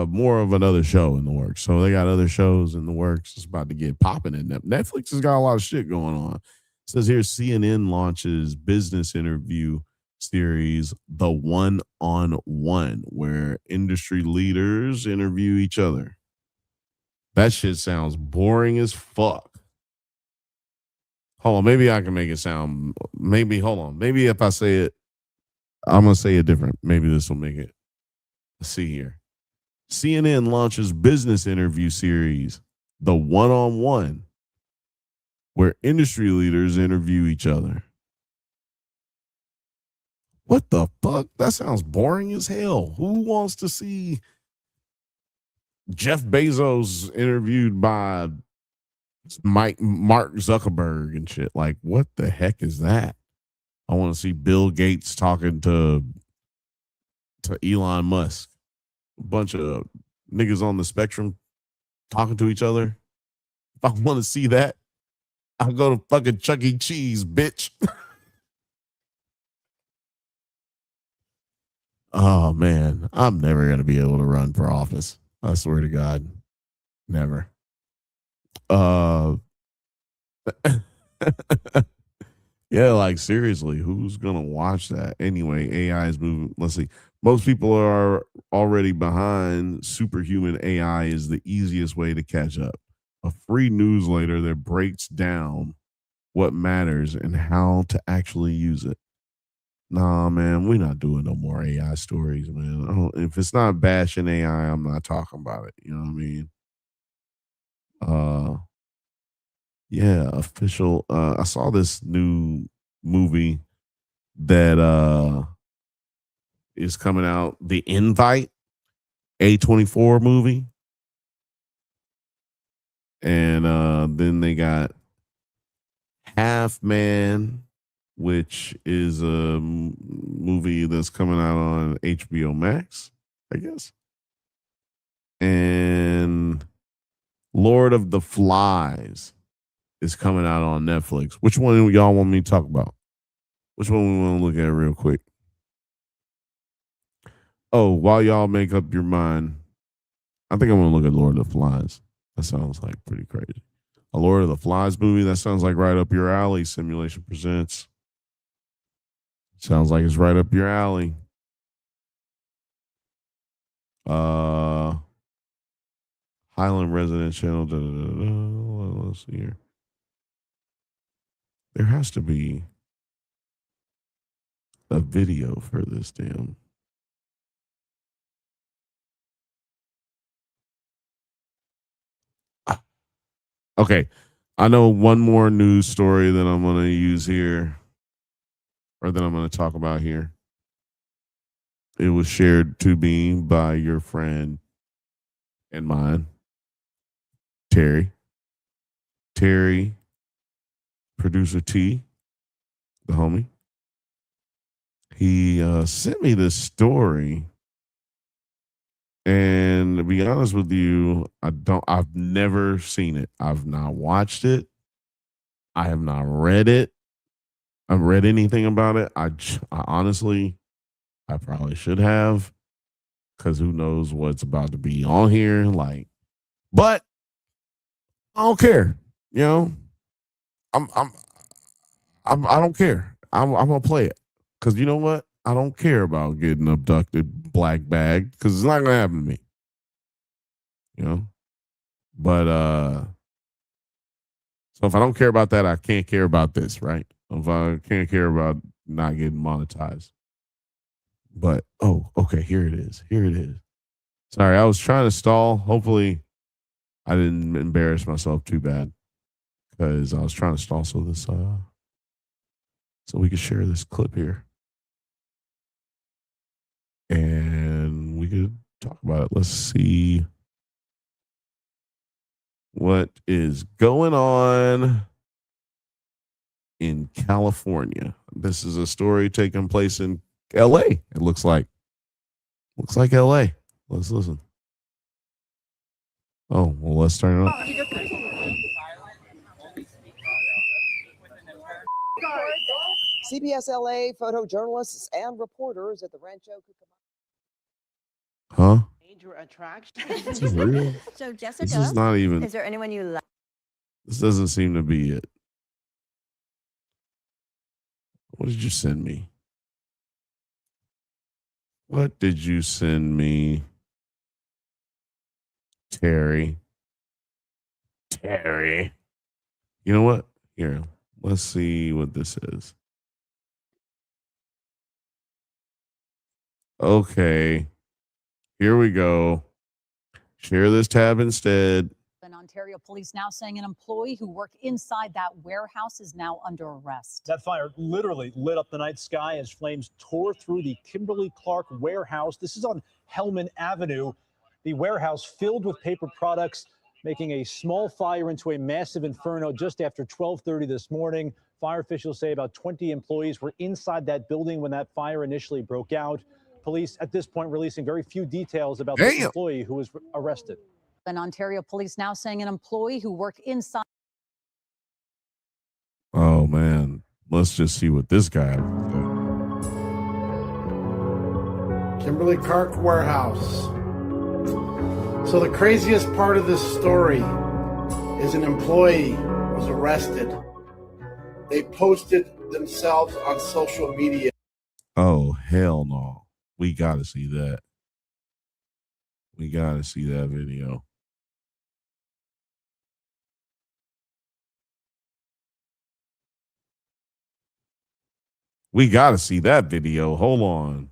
more of another show in the works. So they got other shows in the works. It's about to get popping in them. Netflix has got a lot of shit going on. It says here CNN launches business interview series The One on One, where industry leaders interview each other. That shit sounds boring as fuck. Hold on, maybe I can make it sound, maybe if I say it, I'm gonna say it different. Maybe this will make it. Let's see here. CNN launches business interview series, The One-on-One, where industry leaders interview each other. What the fuck? That sounds boring as hell. Who wants to see Jeff Bezos interviewed by Mark Zuckerberg and shit? Like, what the heck is that? I want to see Bill Gates talking to Elon Musk. A bunch of niggas on the spectrum talking to each other. If I want to see that, I'll go to fucking Chuck E. Cheese, bitch. Oh man, I'm never gonna be able to run for office. I swear to God, never. Uh, yeah, like seriously, who's gonna watch that anyway? AI is moving. Let's see. Most people are already behind. Superhuman AI is the easiest way to catch up. A free newsletter that breaks down what matters and how to actually use it. Nah, man, we're not doing no more AI stories, man. If it's not bashing AI, I'm not talking about it. You know what I mean? Uh, yeah, official. I saw this new movie that is coming out. The Invite, A24 movie, and then they got Half Man, which is a movie that's coming out on HBO Max, I guess. And Lord of the Flies is coming out on Netflix. Which one do y'all want me to talk about? Which one we want to look at real quick? Oh, while y'all make up your mind, I think I'm going to look at Lord of the Flies. That sounds like pretty crazy. A Lord of the Flies movie? That sounds like right up your alley. Simulation Presents. Sounds like it's right up your alley. Highland Resident Channel. Let's see here. There has to be a video for this damn. Okay. I know one more news story that I'm going to use here, or that I'm going to talk about here. It was shared to me by your friend and mine, Terry. Terry, producer T, the homie. He sent me this story. And to be honest with you, I've never seen it. I've not watched it. I have not read it. I've read anything about it. I honestly, I probably should have, because who knows what's about to be on here. Like, but I don't care. You know, I'm I don't care. I'm gonna play it, because you know what? I don't care about getting abducted, black bagged, because it's not gonna happen to me. You know, but so if I don't care about that, I can't care about this, right? If I can't care about not getting monetized. But oh, okay, here it is. Here it is. Sorry, I was trying to stall. Hopefully, I didn't embarrass myself too bad, because I was trying to stall so we could share this clip here, and we could talk about it. Let's see what is going on in California. This is a story taking place in LA. It looks like LA. Let's listen. Oh, well, let's turn it up. CBS LA photojournalists and reporters at the Rancho Huh? Major attraction. This is real. So Jessica, This is not even. is there anyone you like? This doesn't seem to be it. What did you send me? What did you send me, Terry? Terry. You know what? Here, let's see what this is. Okay. Here we go. Share this tab instead. And Ontario police now saying an employee who worked inside that warehouse is now under arrest. That fire literally lit up the night sky as flames tore through the Kimberly-Clark warehouse. This is on Hellman Avenue. The warehouse filled with paper products, making a small fire into a massive inferno just after 12:30 this morning. Fire officials say about 20 employees were inside that building when that fire initially broke out. Police at this point releasing very few details about the employee who was arrested. And Ontario police now saying an employee who worked inside. Oh man, let's just see what this guy. Kimberly Clark warehouse. So the craziest part of this story is an employee was arrested. They posted themselves on social media. Oh hell no. We gotta see that. We gotta see that video. We gotta see that video. Hold on.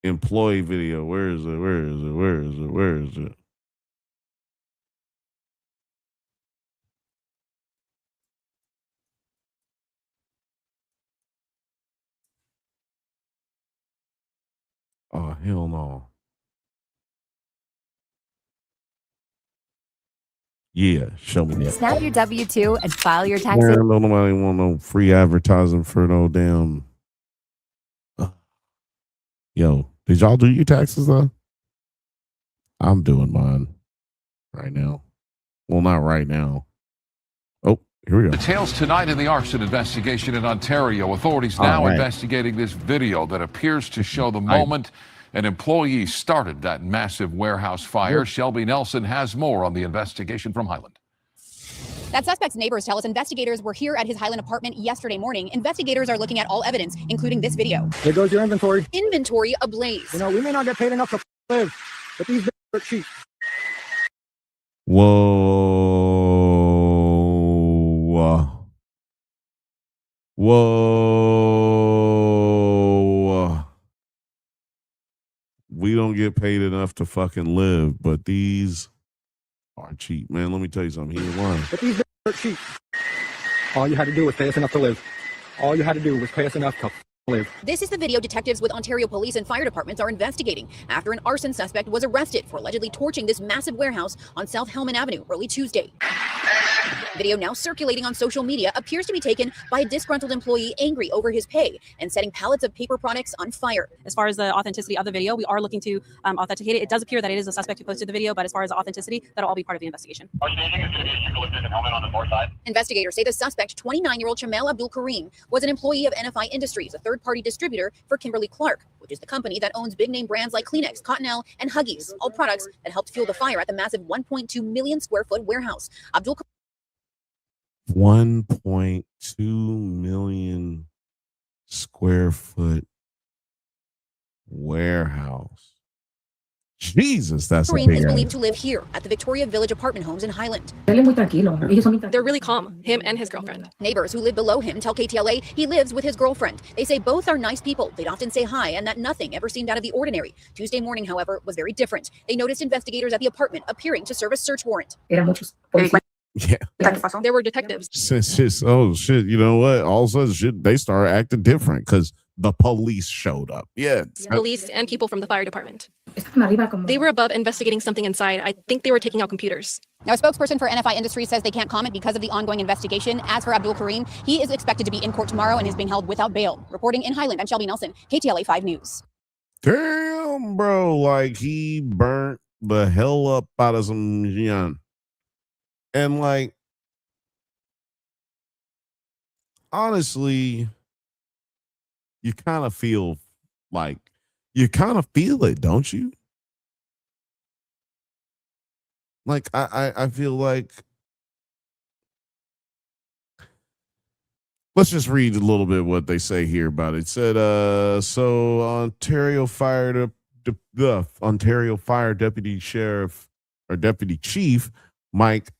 Employee video. Where is it? Where is it? Where is it? Where is it? Oh hell no. Yeah, show me that. Snap your W-2 and file your taxes. Man, don't nobody want no free advertising for no damn. Yo, did y'all do your taxes though? I'm doing mine right now. Well, not right now. Oh, here we go. Details tonight in the arson investigation in Ontario. Authorities now investigating this video that appears to show the moment an employee started that massive warehouse fire. Shelby Nelson has more on the investigation from Highland. That suspect's neighbors tell us investigators were here at his Highland apartment yesterday morning. Investigators are looking at all evidence, including this video. There goes your inventory. Inventory ablaze. You know, we may not get paid enough to live, but these are cheap. Whoa. Whoa. We don't get paid enough to fucking live, but these are cheap. Man, let me tell you something. He ain't lying. But these are cheap. All you had to do was pay us enough to live. All you had to do was pay us enough to live. This is the video detectives with Ontario police and fire departments are investigating after an arson suspect was arrested for allegedly torching this massive warehouse on South Hellman Avenue early Tuesday. Video now circulating on social media appears to be taken by a disgruntled employee angry over his pay and setting pallets of paper products on fire. As far as the authenticity of the video, we are looking to authenticate it. It does appear that it is a suspect who posted the video, but as far as the authenticity, that'll all be part of the investigation. Are you thinking it's going to be a eucalyptus and helmet on the north side? Investigators say the suspect, 29-year-old Chamel Abdul Kareem, was an employee of NFI Industries, a third-party distributor for Kimberly-Clark, which is the company that owns big-name brands like Kleenex, Cottonelle, and Huggies, all products that helped fuel the fire at the massive 1.2 million square foot warehouse. Abdul 1.2 million square foot warehouse. Jesus, that's a Kareem big is area. believed to live here at the Victoria Village apartment homes in Highland. They're really calm, him and his girlfriend. Neighbors who live below him tell KTLA he lives with his girlfriend. They say both are nice people. They'd often say hi and that nothing ever seemed out of the ordinary. Tuesday morning, however, was very different. They noticed investigators at the apartment appearing to serve a search warrant. Yeah. There were detectives. Oh shit! You know what? All of a sudden, shit, they started acting different because the police showed up. Yeah, Police and people from the fire department. They were above investigating something inside. I think they were taking out computers. Now, a spokesperson for NFI Industries says they can't comment because of the ongoing investigation. As for Abdul Kareem, he is expected to be in court tomorrow and is being held without bail. Reporting in Highland, I'm Shelby Nelson, KTLA 5 News. Damn, bro! Like he burnt the hell up out of some young. And like, honestly, you kind of feel it, don't you? Like, I feel like, let's just read a little bit what they say here about it. It said, so Ontario Fire Deputy Sheriff or Deputy Chief Mike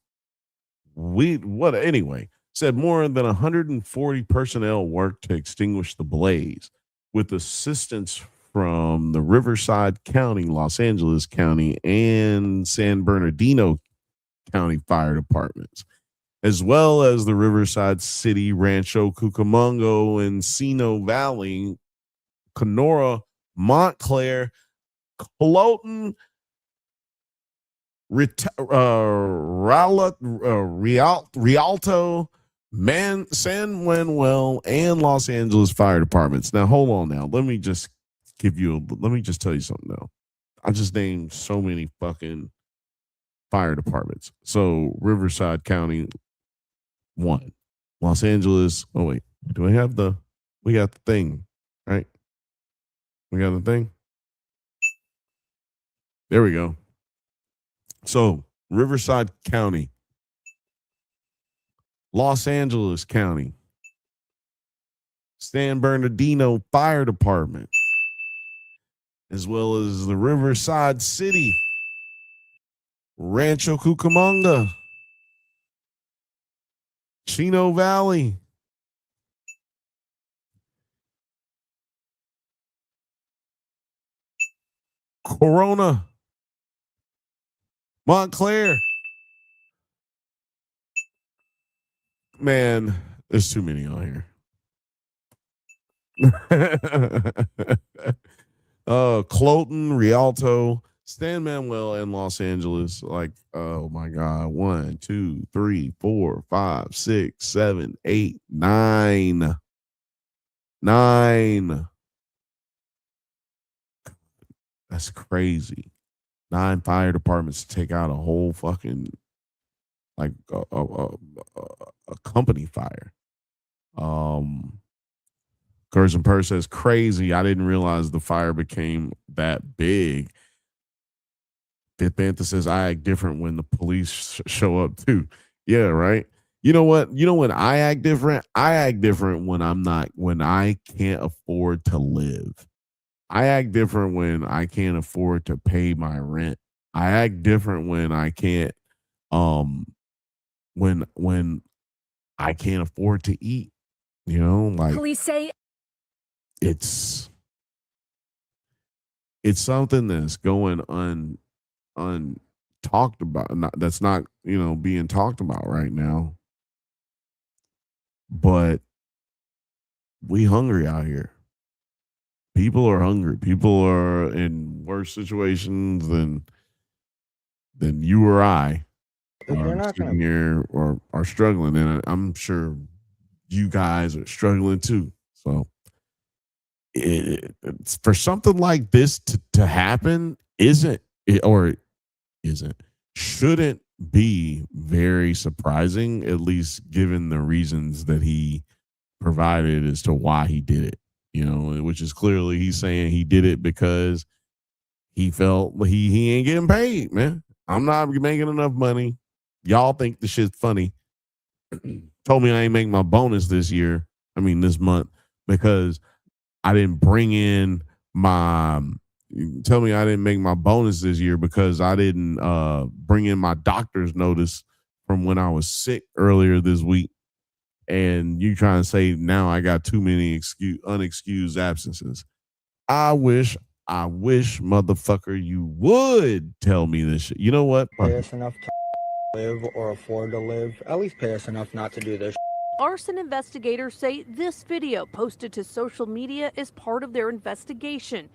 said more than 140 personnel worked to extinguish the blaze with assistance from the Riverside County, Los Angeles County, and San Bernardino County fire departments, as well as the Riverside City, Rancho Cucamonga, Encino Valley, Kenora, Montclair, Cloton, Rialto, San Manuel, and Los Angeles fire departments. Now, hold on. Now, let me just tell you something. Now, I just named so many fucking fire departments. So, Riverside County, 1, Los Angeles. Oh wait, we got the thing, right? We got the thing. There we go. So, Riverside County, Los Angeles County, San Bernardino Fire Department, as well as the Riverside City, Rancho Cucamonga, Chino Valley, Corona, Montclair. Man, there's too many on here. Cloton, Rialto, San Manuel, and Los Angeles. Like, oh my God. 1, 2, 3, 4, 5, 6, 7, 8, 9. 9. That's crazy. 9 fire departments to take out a whole fucking like a company fire. Gerson Purr says, crazy. I didn't realize the fire became that big. Banthas says, I act different when the police show up too. Yeah, right. You know what? You know when I act different? I act different when I can't afford to live. I act different when I can't afford to pay my rent. I act different when I can't when I can't afford to eat. You know, like Police say it's something that's going untalked about, that's not, being talked about right now. But we hungry out here. People are hungry. People are in worse situations than you or I are sitting here or are struggling. And I'm sure you guys are struggling too. So it's for something like this to happen shouldn't be very surprising, at least given the reasons that he provided as to why he did it, which is clearly he's saying he did it because he felt he ain't getting paid, man. I'm not making enough money. Y'all think the shit's funny. Told me I ain't make my bonus this month, because I didn't bring in tell me I didn't make my bonus this year because I didn't bring in my doctor's notice from when I was sick earlier this week. And you trying to say now I got too many unexcused absences. I wish, motherfucker, you would tell me this shit. You know what? Pay us enough to live or afford to live. At least pay us enough not to do this. Arson investigators say this video posted to social media is part of their investigation.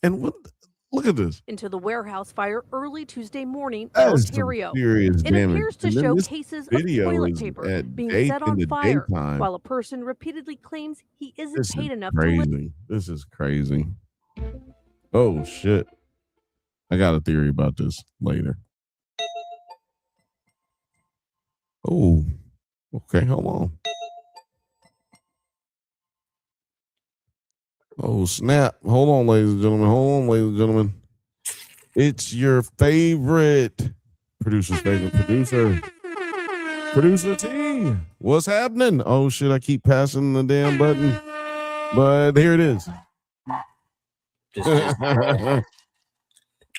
And look at this. Into the warehouse fire early Tuesday morning in Ontario. It appears to show cases of toilet paper being set on fire while a person repeatedly claims he isn't paid enough to live. This is crazy. Oh, shit. I got a theory about this later. Oh, okay. Hold on. Oh, snap. Hold on, ladies and gentlemen. It's your favorite producer's favorite producer. Producer T. What's happening? Oh, shit. I keep passing the damn button. But here it is.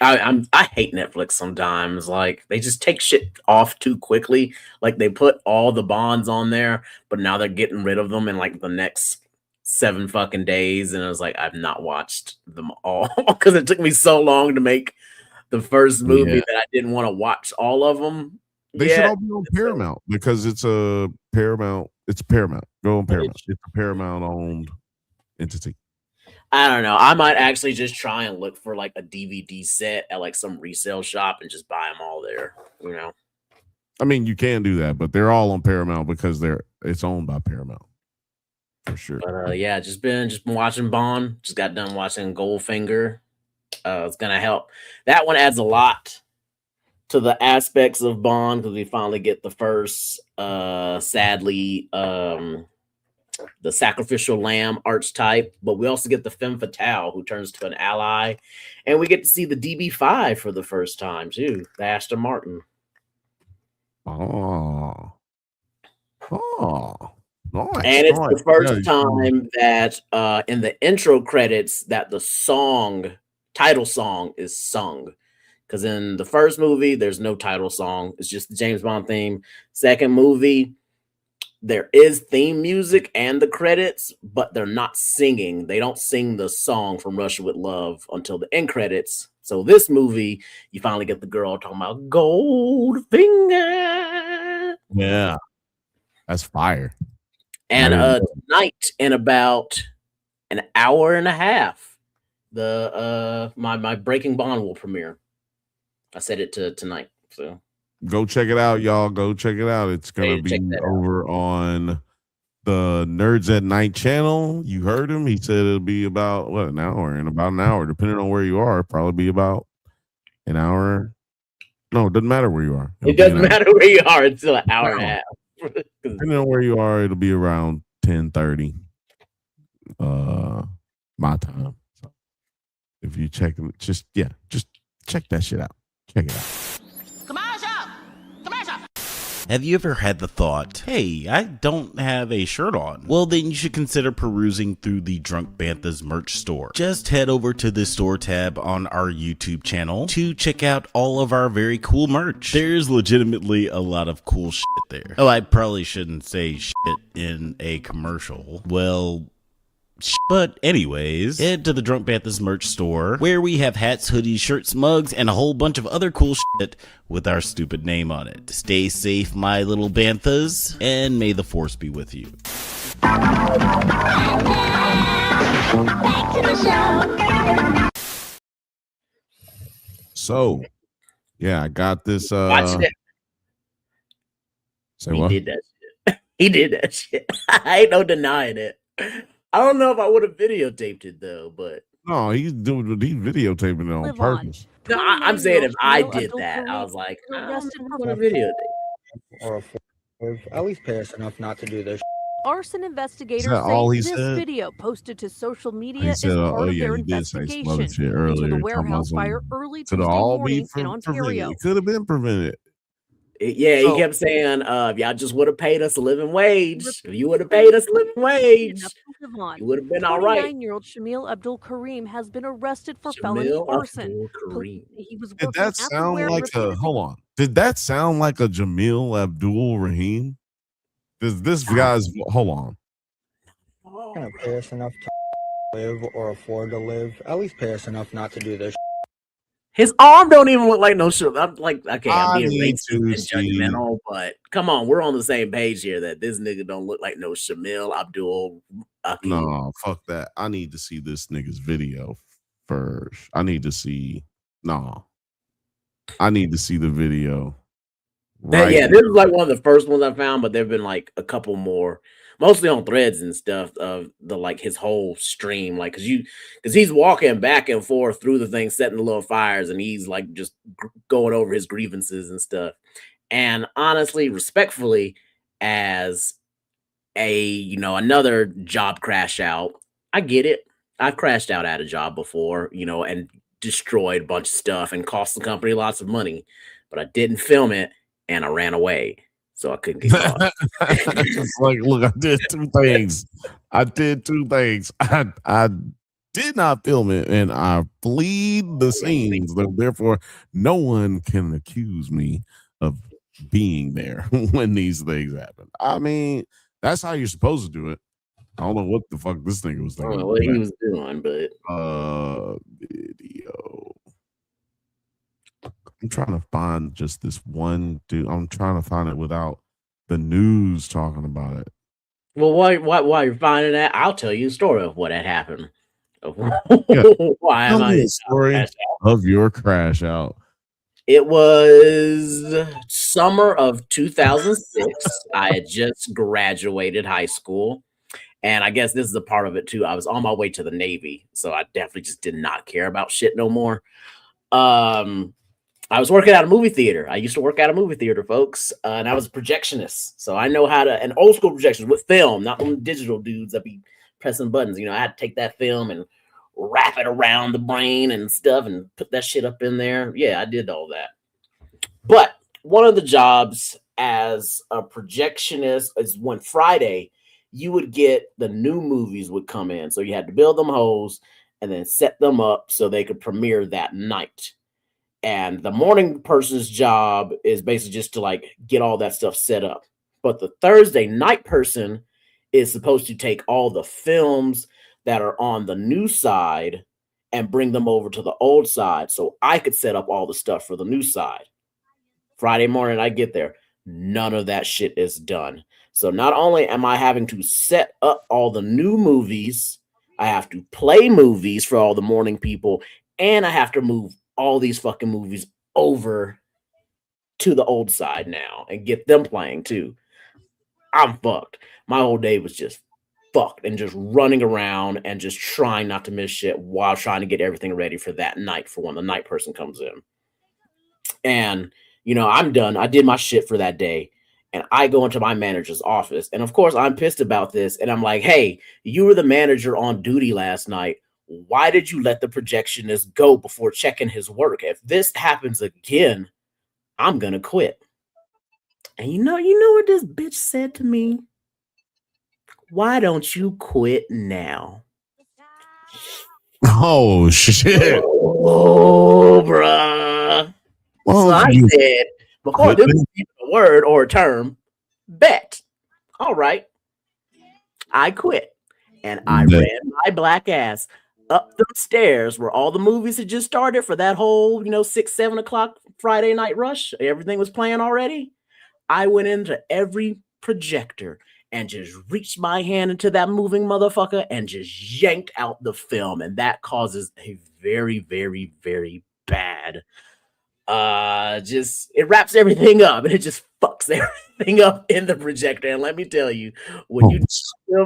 I hate Netflix sometimes. Like, they just take shit off too quickly. Like, they put all the bonds on there, but now they're getting rid of them in like the next 7 fucking days, and I was like, I've not watched them all because it took me so long to make the first movie that I didn't want to watch all of them. They should all be on Paramount because it's a Paramount. It's Paramount. Go on Paramount. It's a Paramount owned entity. I don't know. I might actually just try and look for like a DVD set at like some resale shop and just buy them all there. You know. I mean, you can do that, but they're all on Paramount because it's owned by Paramount for sure. But yeah, just been watching Bond. Just got done watching Goldfinger. It's gonna help. That one adds a lot to the aspects of Bond because we finally get the first, sadly, the sacrificial lamb archetype, but we also get the femme fatale who turns to an ally, and we get to see the DB5 for the first time too, the Aston Martin. Oh, nice. And it's the first time that in the intro credits that the title song is sung. Because in the first movie, there's no title song. It's just the James Bond theme. Second movie, there is theme music and the credits, but they're not singing. They don't sing the song from Russia with Love until the end credits. So this movie, you finally get the girl talking about Goldfinger. Yeah. That's fire. And tonight, in about an hour and a half, my Breaking Bond will premiere. I said it tonight, so go check it out, y'all. Go check it out. It's gonna be over on the Nerds at Night channel. You heard him. He said it'll be about an hour, depending on where you are. Probably be about an hour. No, it doesn't matter where you are. It doesn't matter where you are until an hour and a half. Depending on where you are, it'll be around 10:30 my time. So if you check them, just check that shit out. Check it out. Have you ever had the thought, hey, I don't have a shirt on? Well, then you should consider perusing through the Drunk Banthas merch store. Just head over to the store tab on our YouTube channel to check out all of our very cool merch. There's legitimately a lot of cool shit there. Oh, I probably shouldn't say shit in a commercial. Well, but anyways, head to the Drunk Banthas merch store where we have hats, hoodies, shirts, mugs, and a whole bunch of other cool shit with our stupid name on it. Stay safe, my little Banthas, and may the force be with you. So, yeah, I got this. Watch it. Say what? He did that shit. He did that shit. I ain't no denying it. I don't know if I would have videotaped it though, but no, he's videotaping it on purpose. No, I'm saying if I did that, I was like, I don't want to videotape. Or at least pay us enough not to do this. Arson investigators say this video posted to social media is part of their investigation into the warehouse fire early Tuesday morning in Ontario. It could have been prevented. He kept saying, if y'all just would have paid us a living wage, if you would have paid us a living wage, you would have been all right. 29-year-old Shamil Abdul Karim has been arrested for felony arson. He was Did that sound like hold on? Did that sound like a Jamil Abdul Rahim? This guy's hold on. Gonna pay us enough to live or afford to live. At least pay us enough not to do this. His arm don't even look like no shit. I'm like, okay, I'm being racist and judgmental, but come on, we're on the same page here that this nigga don't look like no Shamil Abdul. No, fuck that. I need to see this nigga's video first. I need to see the video. Right. Yeah, this is like one of the first ones I found, but there've been like a couple more, mostly on threads and stuff of the like his whole stream, like because he's walking back and forth through the thing, setting the little fires, and he's like just going over his grievances and stuff. And honestly, respectfully, as another job crash out, I get it. I've crashed out at a job before, and destroyed a bunch of stuff and cost the company lots of money, but I didn't film it. And I ran away, so I couldn't get caught. It's like, look, I did two things. I did not film it, and I fled the scenes. Therefore, no one can accuse me of being there when these things happen. I mean, that's how you're supposed to do it. I don't know what the fuck this nigga was I don't thinking. know what he was doing, but video. I'm trying to find just this one dude. I'm trying to find it without the news talking about it. Well, while you're finding that, I'll tell you a story of what had happened. Yeah. Why am Tell me I a story of your crash out? It was summer of 2006. I had just graduated high school. And I guess this is a part of it too. I was on my way to the Navy, so I definitely just did not care about shit no more. I was working at a movie theater. I used to work at a movie theater, folks, and I was a projectionist. So I know how to, and old school projections with film, not them digital dudes that be pressing buttons. You know, I had to take that film and wrap it around the brain and stuff and put that shit up in there. Yeah, I did all that. But one of the jobs as a projectionist is when Friday, you would get the new movies would come in. So you had to build them hoes and then set them up so they could premiere that night. And the morning person's job is basically just to like get all that stuff set up. But the Thursday night person is supposed to take all the films that are on the new side and bring them over to the old side so I could set up all the stuff for the new side. Friday morning, I get there. None of that shit is done. So not only am I having to set up all the new movies, I have to play movies for all the morning people, and I have to move all these fucking movies over to the old side now and get them playing too. I'm fucked. My whole day was just fucked and just running around and just trying not to miss shit while trying to get everything ready for that night for when the night person comes in. And, you know, I'm done. I did my shit for that day. And I go into my manager's office. And of course, I'm pissed about this. And I'm like, hey, you were the manager on duty last night. Why did you let the projectionist go before checking his work? If this happens again, I'm going to quit. And you know what this bitch said to me? Why don't you quit now? Oh, shit. Oh, bruh. Well, so I said, before this was even a word or a term, bet. All right. I quit. And I ran my black ass up the stairs where all the movies had just started for that whole, 6, 7 o'clock Friday night rush. Everything was playing already. I went into every projector and just reached my hand into that moving motherfucker and just yanked out the film. And that causes a very, very, very bad it wraps everything up and it just fucks everything up in the projector. And let me tell you, when you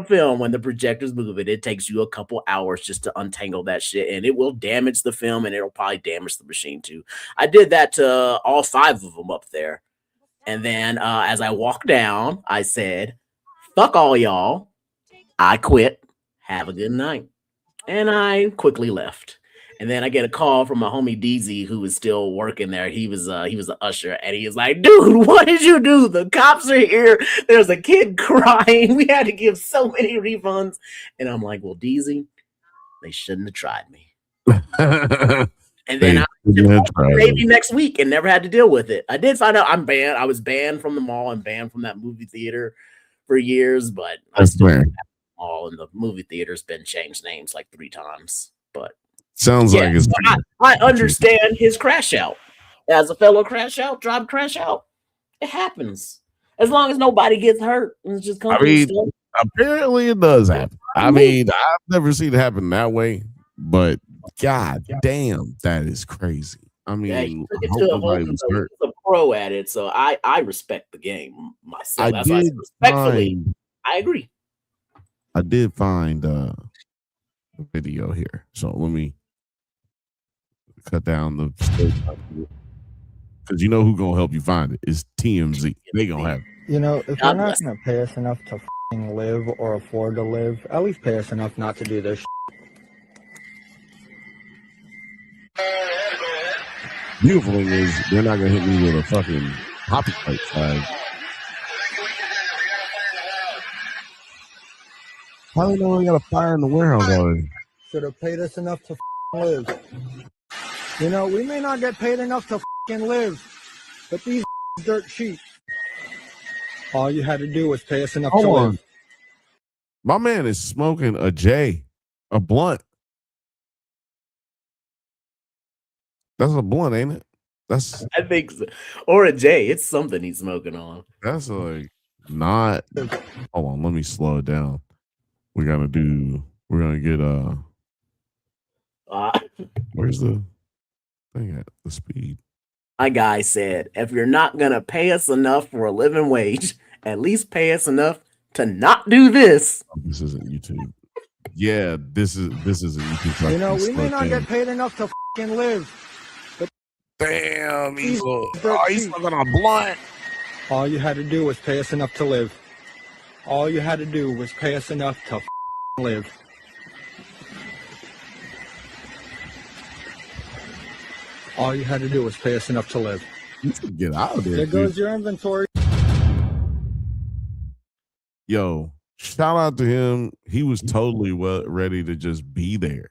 film when the projector's moving, it takes you a couple hours just to untangle that shit, and it will damage the film and it'll probably damage the machine too. I did that to all 5 of them up there. And then as I walked down, I said, fuck all y'all. I quit. Have a good night. And I quickly left. And then I get a call from my homie DZ, who is still working there. He was an usher, and he was like, dude, what did you do? The cops are here. There's a kid crying. We had to give so many refunds. And I'm like, well, DZ, they shouldn't have tried me. And then I maybe next week and never had to deal with it. I did find out I'm banned. I was banned from the mall and banned from that movie theater for years, but I still have the mall, and the movie theater's been changed names like 3 times. But sounds like it's I understand his crash out. As a fellow crash out, it happens. As long as nobody gets hurt. It's just apparently it does happen. I mean, I've never seen it happen that way, but god damn, that is crazy. I mean, he's a pro at it, so I respect the game myself. That's why I said respectfully, I agree. I did find the video here, so let me cut down the because you know who gonna help you find it is TMZ. They gonna have it. You know, if you're not gonna pay us enough to live or afford to live, at least pay us enough not to do this. Beautiful thing is they're not gonna hit me with a fucking copyright flag. How do you know we got a fire in the warehouse already? Should have paid us enough to live. You know, we may not get paid enough to live, but these dirt cheap. All you had to do was pay us enough to live. My man is smoking a J, a blunt. That's a blunt, ain't it? That's I think so. Or a J. It's something he's smoking on. That's like not. Hold on, let me slow it down. We're gonna get where's the thing at the speed? My guy said, if you're not gonna pay us enough for a living wage, at least pay us enough to not do this. Oh, this isn't YouTube. Yeah, this is YouTube. You know, we may not get paid enough to fucking live. But damn, he's smoking a blunt. All you had to do was pay us enough to live. All you had to do was pay us enough to live. All you had to do was pay us enough to live. Get out of there. There goes your inventory. Yo, shout out to him. He was totally ready to just be there.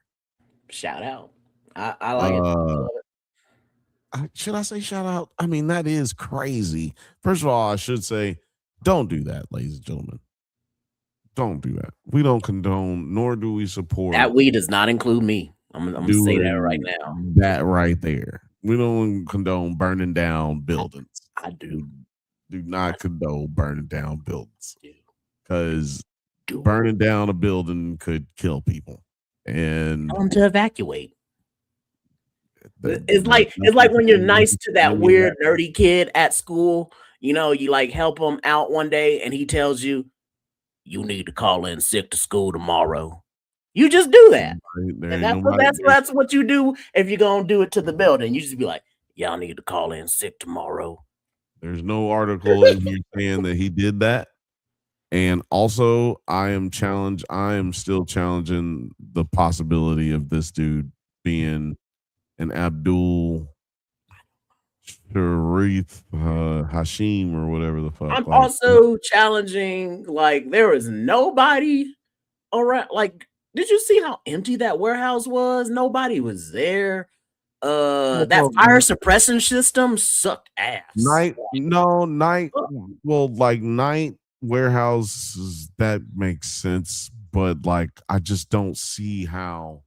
Shout out. I like it. Should I say shout out? I mean, that is crazy. First of all, I should say, don't do that, ladies and gentlemen. Don't do that. We don't condone, nor do we support. That we does not include me. I'm gonna say that right now. That right there. We don't condone burning down buildings. I do. Do not condone burning down buildings. Because burning down a building could kill people. And tell them to evacuate. It's like when you're nice to that weird nerdy kid at school. You know, you like help him out one day, and he tells you, "You need to call in sick to school tomorrow." You just do that. And that's what you do if you're gonna do it to the building. You just be like, "Y'all need to call in sick tomorrow." There's no article in here saying that he did that. And also, I am still challenging the possibility of this dude being an Abdul Sharif Hashim or whatever the fuck. I'm also challenging, like, there was nobody around. Like, did you see how empty that warehouse was? Nobody was there. That fire suppression system sucked ass. Nite warehouses, that makes sense, but like I just don't see how.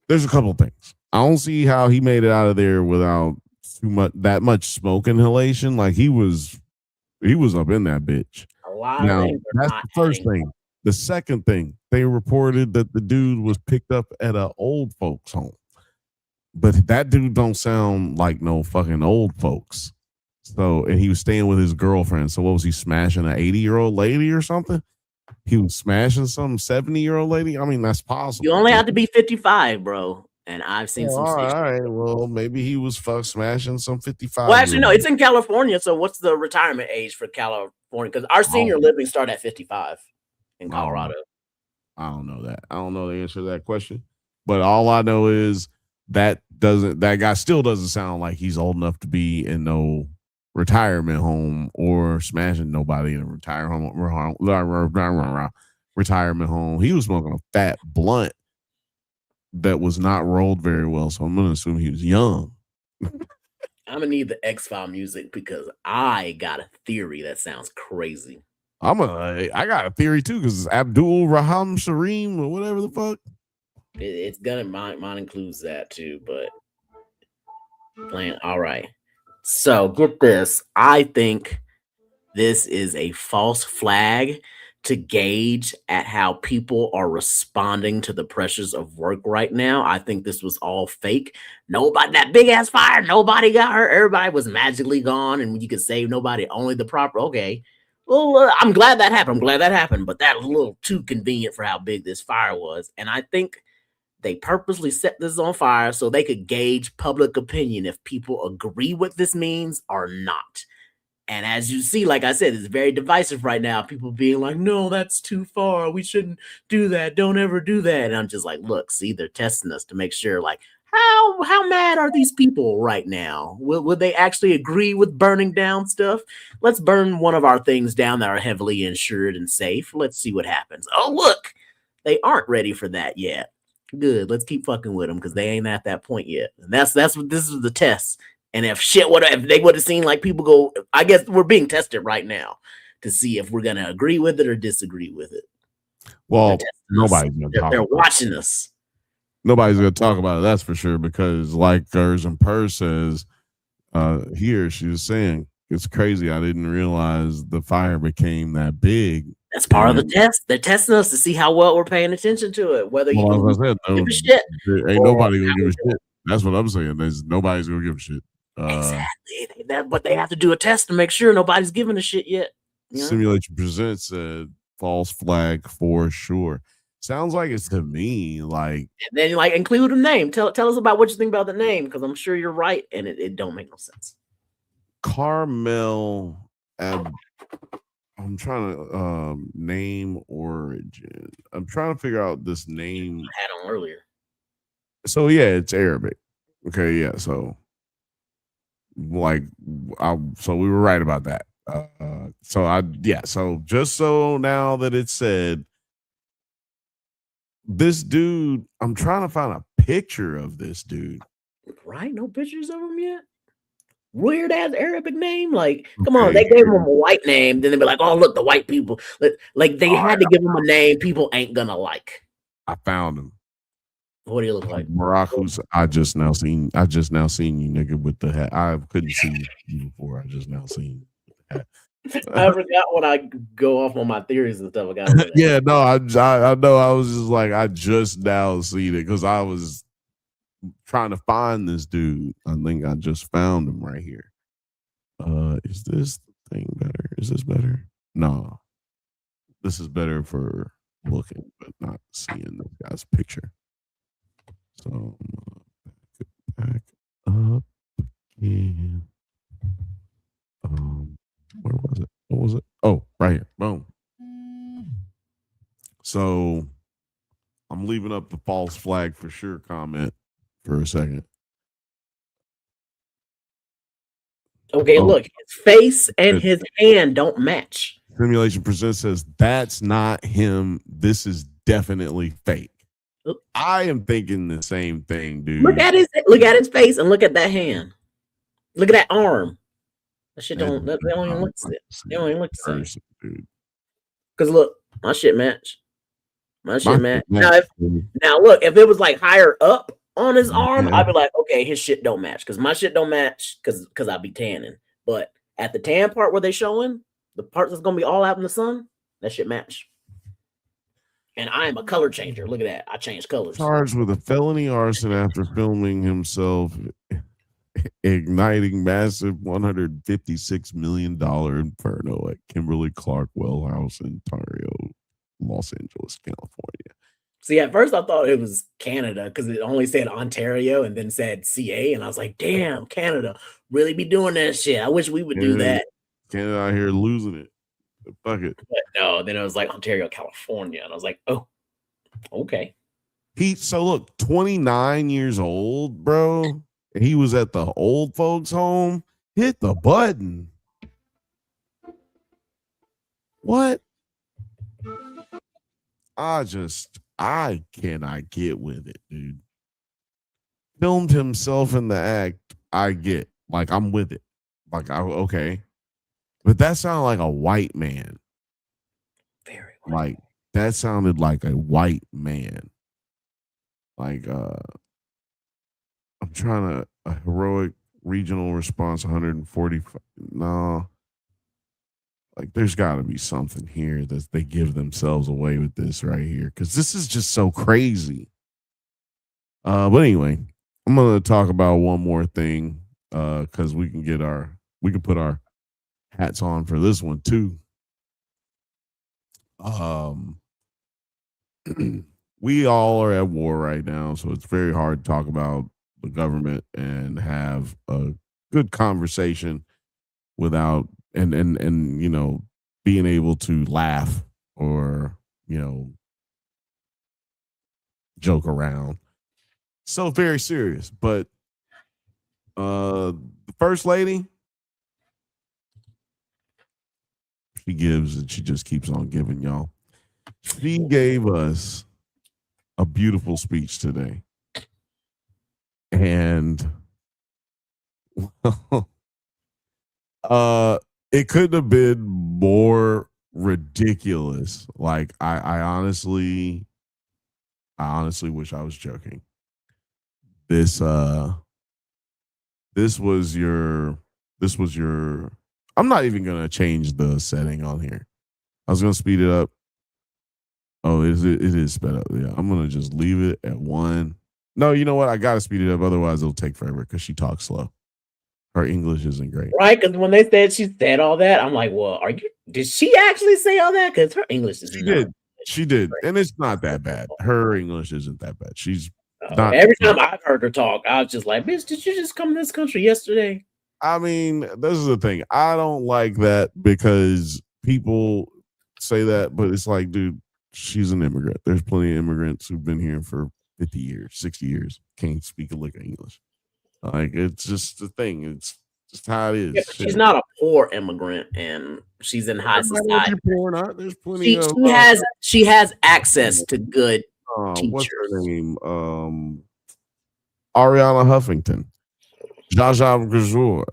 There's a couple of things. I don't see how he made it out of there without that much smoke inhalation. Like he was up in that bitch. Now that's the first thing. The second thing, they reported that the dude was picked up at an old folks home, but that dude don't sound like no fucking old folks. So, and he was staying with his girlfriend. So what was he smashing, an 80-year-old lady or something? He was smashing some 70-year-old lady. I mean, that's possible. You only have to be 55, bro. And I've seen some. All right. Well, maybe he was smashing some 55. Well, actually, no, it's in California. So what's the retirement age for California? Because our senior living start at 55 in Colorado. I don't know that. I don't know the answer to that question. But all I know is that guy still doesn't sound like he's old enough to be in no retirement home or smashing nobody in a retirement home. He was smoking a fat blunt that was not rolled very well, so I'm gonna assume he was young. I'm gonna need the X-File music because I got a theory that sounds crazy. I got a theory too because it's Abdul Raham Shareem or whatever the fuck. It's gonna mine includes that too, but playing all right. So get this. I think this is a false flag to gauge at how people are responding to the pressures of work right now. I think this was all fake. Nobody, that big ass fire, nobody got hurt. Everybody was magically gone, and you could save nobody, only the proper. Okay. Well, I'm glad that happened. But that was a little too convenient for how big this fire was. And I think they purposely set this on fire so they could gauge public opinion if people agree what this means or not. And as you see, like I said, it's very divisive right now. People being like, no, that's too far. We shouldn't do that. Don't ever do that. And I'm just like, look, see, they're testing us to make sure, like, how mad are these people right now? Would they actually agree with burning down stuff? Let's burn one of our things down that are heavily insured and safe. Let's see what happens. Oh, look, they aren't ready for that yet. Good. Let's keep fucking with them because they ain't at that point yet. And that's what this is, the test. And if they would have seen like people go, I guess we're being tested right now to see if we're going to agree with it or disagree with it. Well, nobody's gonna talk. They're watching us. Nobody's gonna talk about it. That's for sure. Because, like Gers and Purr says, here she was saying, it's crazy. I didn't realize the fire became that big. That's part of the test. They're testing us to see how well we're paying attention to it. Whether you give a shit. Ain't nobody gonna give a shit. That's what I'm saying. Nobody's gonna give a shit. Exactly. But they have to do a test to make sure nobody's giving a shit yet. Simulation Presents said false flag for sure. Sounds like it's to me like. And then like include a name. Tell us about what you think about the name, because I'm sure you're right, and it don't make no sense. Carmel. I'm trying to name origin. I'm trying to figure out this name. I had on earlier. So yeah, it's Arabic. Okay, yeah. So so we were right about that. So just so now that it's said, this dude, I'm trying to find a picture of this dude. Right? No pictures of him yet? Weird ass Arabic name. Like, come on, they gave him a white name, then they'd be like, oh, look, the white people. Like they had to give him a name people ain't gonna like. I found him. What do you look like? Morocco's I just now seen you, nigga, with the hat. I couldn't see you before. I just now seen you. I forgot when I go off on my theories and stuff. Yeah, no, I know. I was just like, I just now seen it because I was trying to find this dude. I think I just found him right here. Is this thing better? Is this better? No. This is better for looking, but not seeing this guy's picture. So back up again. Where was it? What was it? Oh, right here. Boom. So I'm leaving up the false flag for sure comment for a second. Okay, look, his face and his hand don't match. Simulation Presents says that's not him. This is definitely fake. I am thinking the same thing, dude. Look at his face and look at that hand. Look at that arm. That shit they don't even look the same. They don't even look the same. Dude. Because look, my shit match. My shit match. Now look, if it was like higher up on his arm, I'd be like, okay, his shit don't match. Because my shit don't match because I'd be tanning. But at the tan part where they showing, the part that's gonna be all out in the sun, that shit match. And I am a color changer. Look at that. I change colors. Charged with a felony arson after filming himself igniting massive $156 million inferno at Kimberly Clark Well House in Ontario, Los Angeles, California. See, at first I thought it was Canada because it only said Ontario and then said CA. And I was like, damn, Canada really be doing that shit. I wish we would do that. Canada out here losing it. Fuck it. But no, then it was like Ontario, California. And I was like, oh, okay. So look, 29 years old, bro. He was at the old folks' home. Hit the button. What? I cannot get with it, dude. Filmed himself in the act. I get. Like, I'm with it. Like, okay. But that sounded like a white man. Very white. Like, that sounded like a white man. Like, I'm trying to, a heroic regional response, 145. No. Like, there's got to be something here that they give themselves away with this right here. Because this is just so crazy. But anyway, I'm going to talk about one more thing. Because we can put our hats on for this one too. We all are at war right now, so it's very hard to talk about the government and have a good conversation without and you know, being able to laugh or, you know, joke around. So very serious. But the first lady, she gives and she just keeps on giving, y'all. She gave us a beautiful speech today. And it couldn't have been more ridiculous. Like I honestly wish I was joking. This was your I'm not even gonna change the setting on here. I was gonna speed it up. Oh, it is sped up. Yeah, I'm gonna just leave it at 1. No, you know what? I gotta speed it up, otherwise it'll take forever because she talks slow. Her English isn't great. Right, because when they said she said all that, I'm like, well, did she actually say all that? Because her English is She did. And it's not that bad. Her English isn't that bad. She's not every time I've heard her talk, I was just like, bitch, did you just come to this country yesterday? I mean, this is the thing. I don't like that because people say that, but it's like, dude, she's an immigrant. There's plenty of immigrants who've been here for 50 years, 60 years, can't speak a lick of English. Like, it's just the thing. It's just how it is. Yeah, but she's not a poor immigrant, and she's in high society. There's plenty of. She has access to good teachers. What's her name? Ariana Huffington, Zsa Zsa Gabor.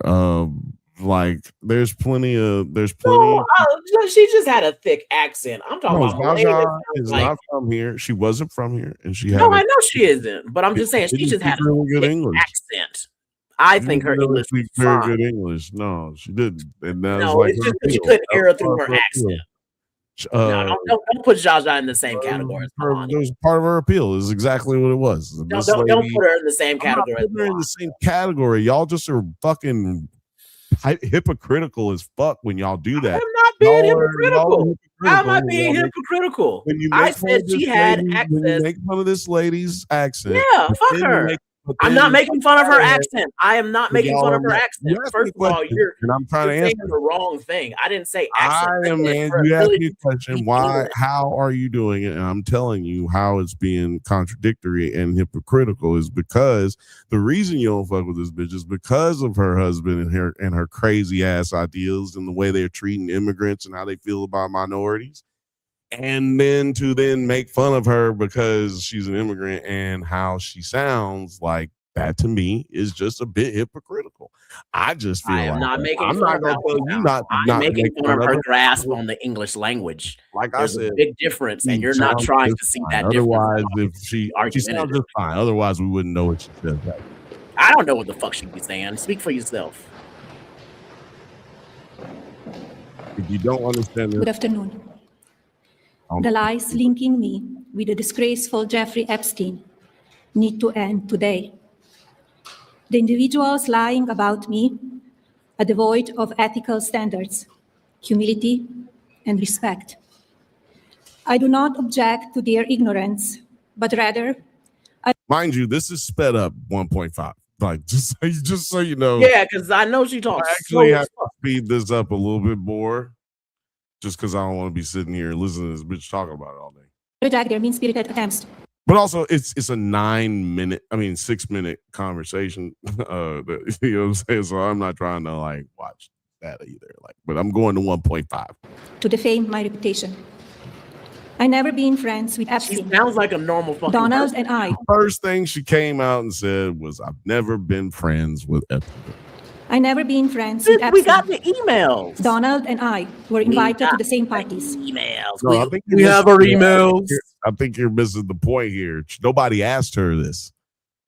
Like, there's plenty. She just had a thick accent. I'm talking about. Zsa is not from here. She wasn't from here, and she had. No, I know she isn't, but I'm just saying she just had a really good English accent. I think her English was very good English. No, she didn't. And that no, was it's just because you couldn't hear her through her accent. No, don't put Zsa Zsa in the same category. It was part of her appeal. Is exactly what it was. No, don't put her in the same category. I'm not putting her in the same category. Y'all just are fucking hypocritical as fuck when y'all do that. I'm not being hypocritical. How am I being hypocritical? I said she had access. When you make fun of this lady's accent. Yeah, fuck her. I'm not making fun of her accent. I am not making fun of her accent. First of all, you're saying the wrong thing. I didn't say accent. You asked me a question. Why? How are you doing it? And I'm telling you how it's being contradictory and hypocritical is because the reason you don't fuck with this bitch is because of her husband and her crazy ass ideals and the way they're treating immigrants and how they feel about minorities. And then to make fun of her because she's an immigrant and how she sounds, like that to me is just a bit hypocritical. I just feel I'm not making fun of her grasp on the English language. Like there's I said, a big difference, and you're not trying to see that difference. Otherwise, if she sounds just fine. Otherwise, we wouldn't know what she says. I don't know what the fuck she'd be saying. Speak for yourself. If you don't understand Good afternoon. The lies linking me with the disgraceful Jeffrey Epstein need to end today. The individuals lying about me are devoid of ethical standards, humility, and respect. I do not object to their ignorance, but rather, mind you, this is sped up 1.5. Like, just so you know. Yeah, because I know she talks. I actually have to speed this up a little bit more. Just because I don't want to be sitting here listening to this bitch talking about it all day. reject their mean-spirited attempts. But also, it's a 6-minute conversation. You know what I'm saying? So I'm not trying to like watch that either. Like, but I'm going to 1.5. To defame my reputation. I never been friends with Epstein. She sounds like a normal fucking Donald person. and I. First thing she came out and said was, "I've never been friends with Epstein." I never been friends with Epstein. We got the emails. Donald and I were invited to the same parties. Emails. No, I think we have our emails. I think you're missing the point here. Nobody asked her this.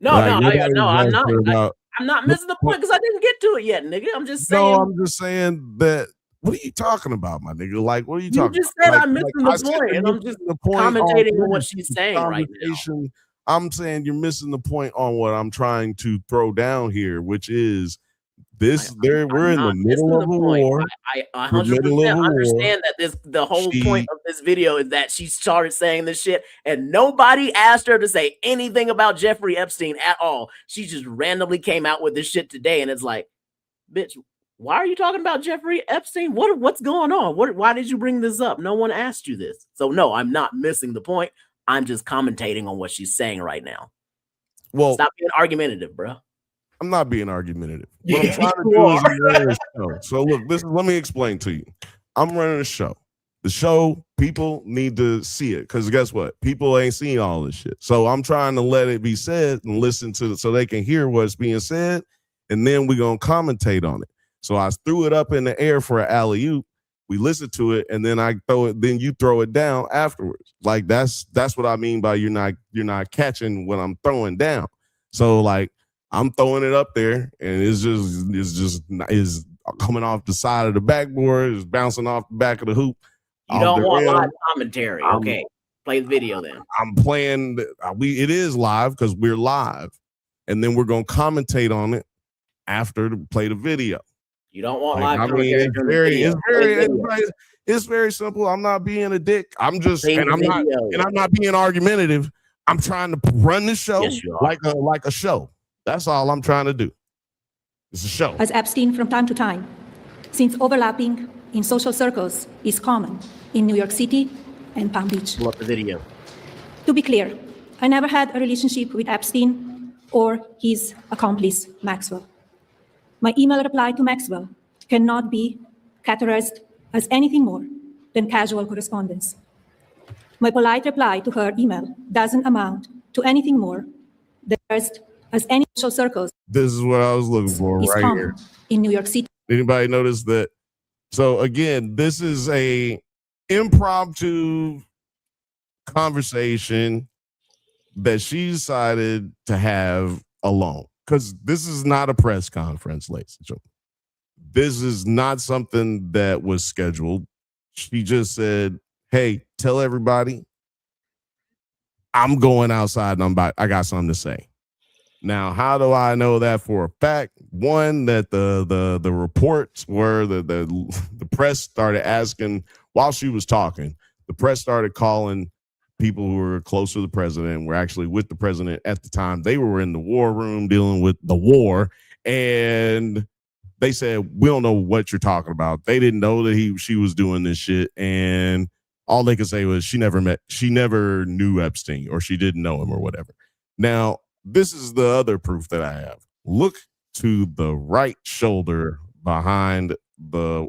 No, I'm not. I'm not missing the point because I didn't get to it yet, nigga. I'm just saying. No, I'm just saying that. What are you talking about, my nigga? Like, what are you talking? You just said I'm missing the point, and I'm just commentating on what she's saying right now. I'm saying you're missing the point on what I'm trying to throw down here, which is this. We're in the middle of a war. I 100% understand that the whole point of this video is that she started saying this shit, and nobody asked her to say anything about Jeffrey Epstein at all. She just randomly came out with this shit today, and it's like, bitch. Why are you talking about Jeffrey Epstein? What's going on? Why did you bring this up? No one asked you this. So no, I'm not missing the point. I'm just commentating on what she's saying right now. Well, stop being argumentative, bro. I'm not being argumentative. What I'm trying to do is run a show. So look, let me explain to you. I'm running a show. The show, people need to see it because guess what? People ain't seen all this shit. So I'm trying to let it be said and listen to it so they can hear what's being said, and then we're gonna commentate on it. So I threw it up in the air for an alley-oop, We listen to it, and then I throw it. Then you throw it down afterwards. Like that's what I mean by you're not catching what I'm throwing down. So like I'm throwing it up there, and it's just coming off the side of the backboard. It's bouncing off the back of the hoop. You don't want live commentary. Okay, play the video then. I'm playing. It is live because we're live, and then we're gonna commentate on it after to play the video. You don't want like, live commentary. It's very simple. I'm not being a dick. I'm not being argumentative. I'm trying to run the show like a show. That's all I'm trying to do. It's a show. As Epstein from time to time, since overlapping in social circles is common in New York City and Palm Beach. Pull up the video. To be clear, I never had a relationship with Epstein or his accomplice, Maxwell. My email reply to Maxwell cannot be categorized as anything more than casual correspondence. My polite reply to her email doesn't amount to anything more than as any social circles. This is what I was looking for right here. In New York City. Anybody notice that? So again, this is a impromptu conversation that she decided to have alone. Because this is not a press conference, ladies and gentlemen. This is not something that was scheduled. She just said, hey, tell everybody I'm going outside and I got something to say. Now, how do I know that for a fact? One, that the reports were the press started asking while she was talking. The press started calling people who were close to the president, were actually with the president at the time. They were in the war room dealing with the war, and they said, we don't know what you're talking about. They didn't know that she was doing this shit, and all they could say was she never knew Epstein, or she didn't know him, or whatever. Now, this is the other proof that I have. Look to the right shoulder behind the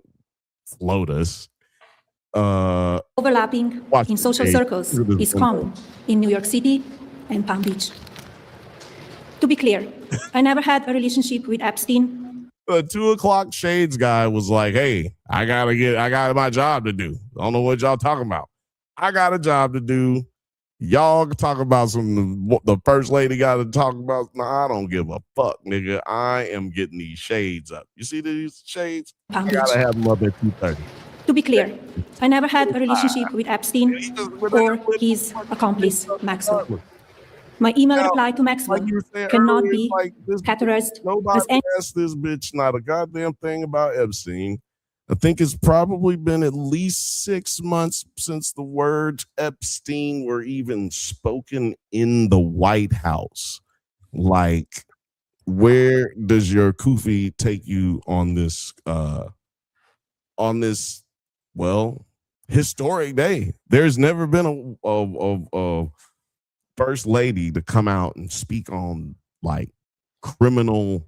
FLOTUS. Overlapping in social circles is common in New York City and Palm Beach. To be clear, I never had a relationship with Epstein. 2 o'clock shades guy was like, hey, I got my job to do. I don't know what y'all talking about. I got a job to do. Y'all talk about the first lady got to talk about. No, I don't give a fuck, nigga. I am getting these shades up. You see these shades? I gotta have them up at 2:30. To be clear, I never had a relationship with Epstein or his accomplice, Maxwell. My email reply to Maxwell cannot be categorized as any. Asked this bitch not a goddamn thing about Epstein. I think it's probably been at least 6 months since the words Epstein were even spoken in the White House. Like, where does your kufi take you on this historic day? There's never been a first lady to come out and speak on like criminal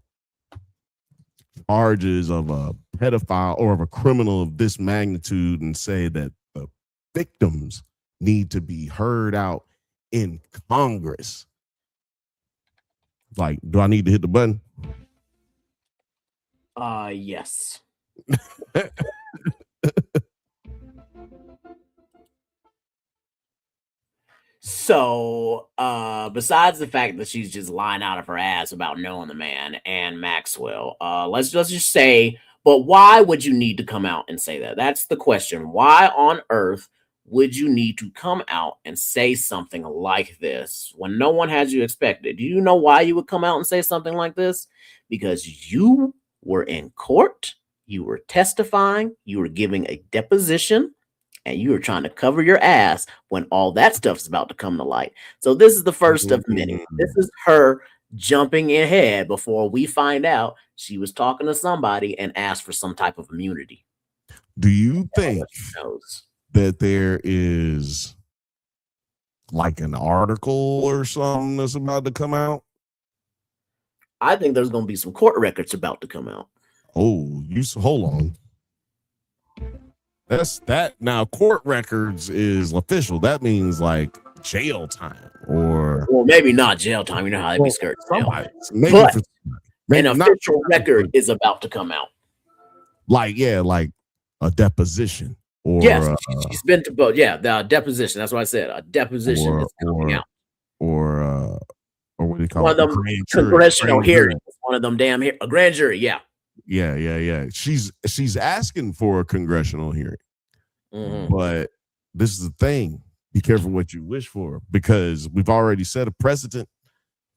charges of a pedophile or of a criminal of this magnitude and say that the victims need to be heard out in Congress. Like, do I need to hit the button? Yes. So, besides the fact that she's just lying out of her ass about knowing the man and Maxwell, let's just say, but why would you need to come out and say that? That's the question. Why on earth would you need to come out and say something like this when no one has you expected? Do you know why you would come out and say something like this? Because you were in court, you were testifying, you were giving a deposition, and you were trying to cover your ass when all that stuff's about to come to light. So this is the first of many. This is her jumping ahead before we find out she was talking to somebody and asked for some type of immunity. Do you think that there is like an article or something that's about to come out? I think there's going to be some court records about to come out. Oh, hold on. That's that. Now, court records is official. That means like jail time, or well, maybe not jail time. You know how they be scared. But an official record is about to come out. Like, yeah, like a deposition or yes, she's been to both. Yeah, the deposition. That's what I said. A deposition is coming out. Or what do you call One it? of them congressional hearings. One of them damn a grand jury. Yeah. Yeah. She's asking for a congressional hearing. But this is the thing. Be careful what you wish for, because we've already set a precedent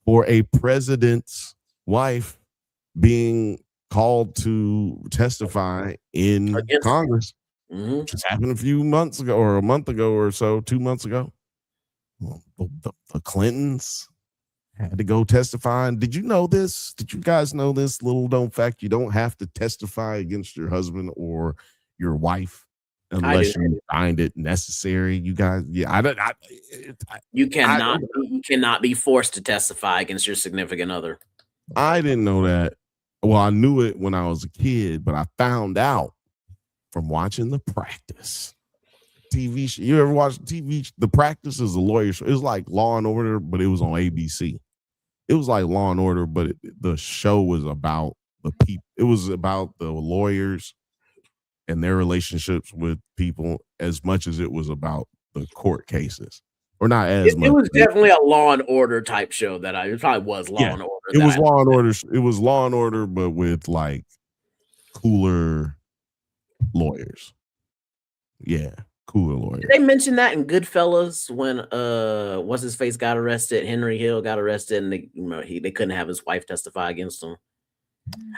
for a president's wife being called to testify in Congress. Just happened a few months ago, or a month ago or so, 2 months ago. Well, the Clintons had to go testify. And did you know this? Did you guys know this little known fact? You don't have to testify against your husband or your wife unless you find it necessary. You guys, you cannot be forced to testify against your significant other. I didn't know that. Well, I knew it when I was a kid, but I found out from watching The Practice TV show. You ever watch TV? The Practice is a lawyer show. It was like Law and Order, but it was on ABC. It was like Law and Order, but the show was about the people. It was about the lawyers and their relationships with people as much as it was about the court cases. Or not as much. It was definitely a Law and Order type show it probably was Law and Order. It was Law and Order. It was Law and Order, but with like cooler lawyers. Yeah, cooler lawyers. Did they mention that in Goodfellas when what's his face got arrested? Henry Hill got arrested, and they couldn't have his wife testify against him.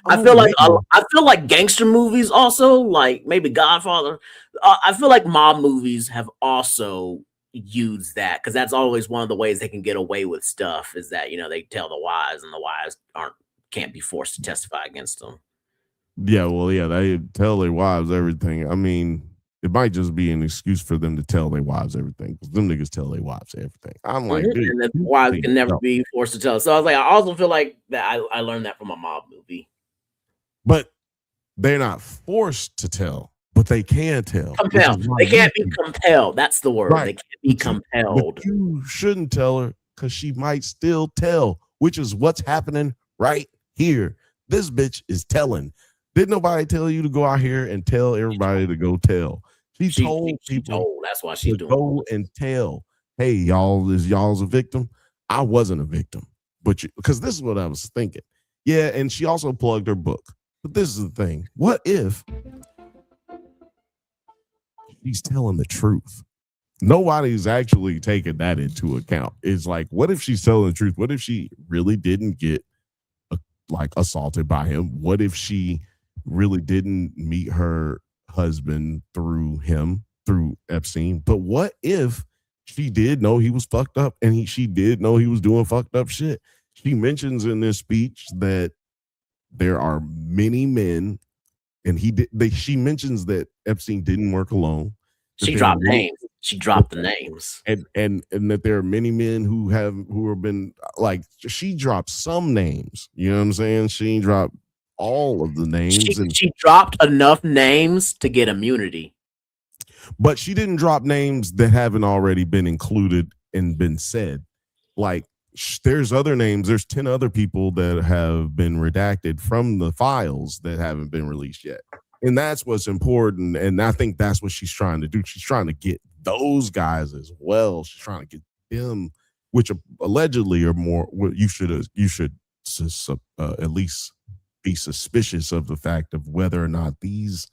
I feel like gangster movies also, like maybe Godfather. I feel like mob movies have also used that, because that's always one of the ways they can get away with stuff, is that they tell the wives, and the wives can't be forced to testify against them. Yeah, well, yeah, they tell their wives everything. I mean, it might just be an excuse for them to tell their wives everything, because them niggas tell their wives everything. I'm like, dude, and the wives can never be forced to tell. So I was like, I also feel like that I learned that from a mob movie. But they're not forced to tell, but they can tell. Compelled. They can't be compelled. That's the word. Right. They can't be compelled. But you shouldn't tell her, because she might still tell, which is what's happening right here. This bitch is telling. Didn't nobody tell you to go out here and tell everybody to go tell? She told people. That's why she's doing. Go and tell. Hey, y'all's a victim. I wasn't a victim, but because this is what I was thinking. Yeah, and she also plugged her book. But this is the thing. What if she's telling the truth? Nobody's actually taking that into account. It's like, what if she's telling the truth? What if she really didn't get assaulted by him? What if she really didn't meet her husband through Epstein? But what if she did know he was fucked up, and she did know he was doing fucked up shit? She mentions in this speech that there are many men, and she mentions that Epstein didn't work alone. She dropped names. She dropped the names, and that there are many men who have been like. She dropped some names. You know what I'm saying? She ain't dropped all of the names. She dropped enough names to get immunity, but she didn't drop names that haven't already been included and been said. Like, there's other names. There's 10 other people that have been redacted from the files that haven't been released yet. And that's what's important. And I think that's what she's trying to do. She's trying to get those guys as well. She's trying to get them, which allegedly are more. You should at least be suspicious of the fact of whether or not these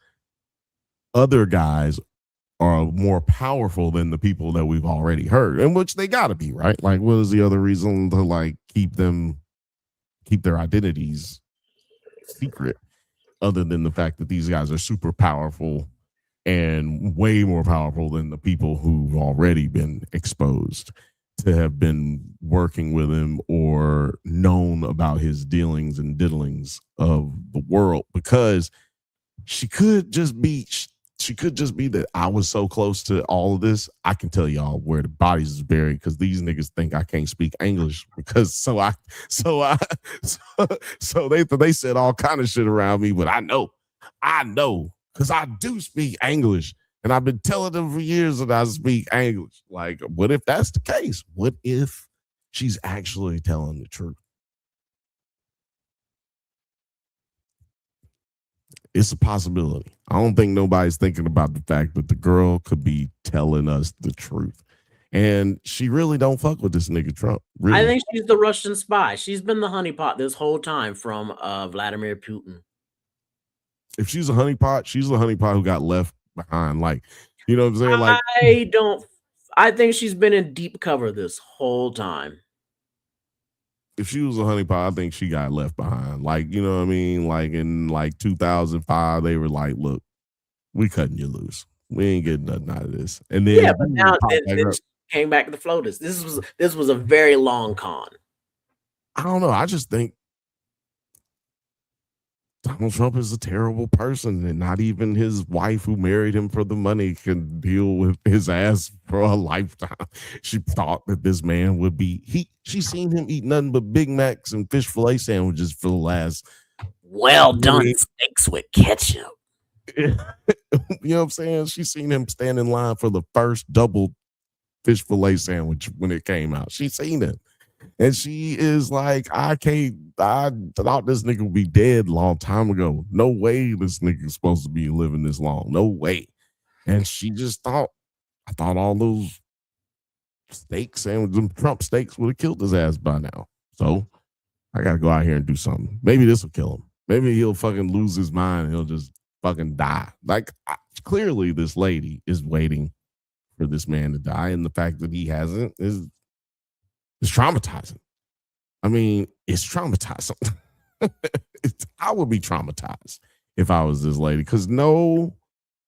other guys are more powerful than the people that we've already heard, and which they got to be, right? Like, what is the other reason to keep their identities secret, other than the fact that these guys are super powerful and way more powerful than the people who've already been exposed to have been working with him or known about his dealings and diddlings of the world? Because she could just be that I was so close to all of this. I can tell y'all where the bodies is buried, because these niggas think I can't speak English, because so they said all kind of shit around me, but I know because I do speak English, and I've been telling them for years that I speak English. Like, what if that's the case? What if she's actually telling the truth? It's a possibility. I don't think nobody's thinking about the fact that the girl could be telling us the truth. And she really don't fuck with this nigga Trump. Really. I think she's the Russian spy. She's been the honeypot this whole time from Vladimir Putin. If she's a honeypot, she's a honeypot who got left behind. Like, you know what I'm saying? Like, I think she's been in deep cover this whole time. If she was a honeypot, I think she got left behind. Like, you know what I mean? Like in like 2005, they were like, look, we cutting you loose. We ain't getting nothing out of this. And then but now it came back to FLOTUS. This was a very long con. I don't know. I just think Donald Trump is a terrible person, and not even his wife who married him for the money can deal with his ass for a lifetime. She thought that this man would be she's seen him eat nothing but Big Macs and fish fillet sandwiches for the last well done steaks with ketchup. You know what I'm saying? She's seen him stand in line for the first double fish fillet sandwich when it came out. She's seen it. And she is like, I thought this nigga would be dead a long time ago. No way this nigga's supposed to be living this long. No way. And she just I thought all those steak sandwiches, Trump steaks would have killed his ass by now. So I got to go out here and do something. Maybe this will kill him. Maybe he'll fucking lose his mind and he'll just fucking die. Like, clearly this lady is waiting for this man to die. And the fact that he hasn't is traumatizing. I mean, it's traumatizing. I would be traumatized if I was this lady, because no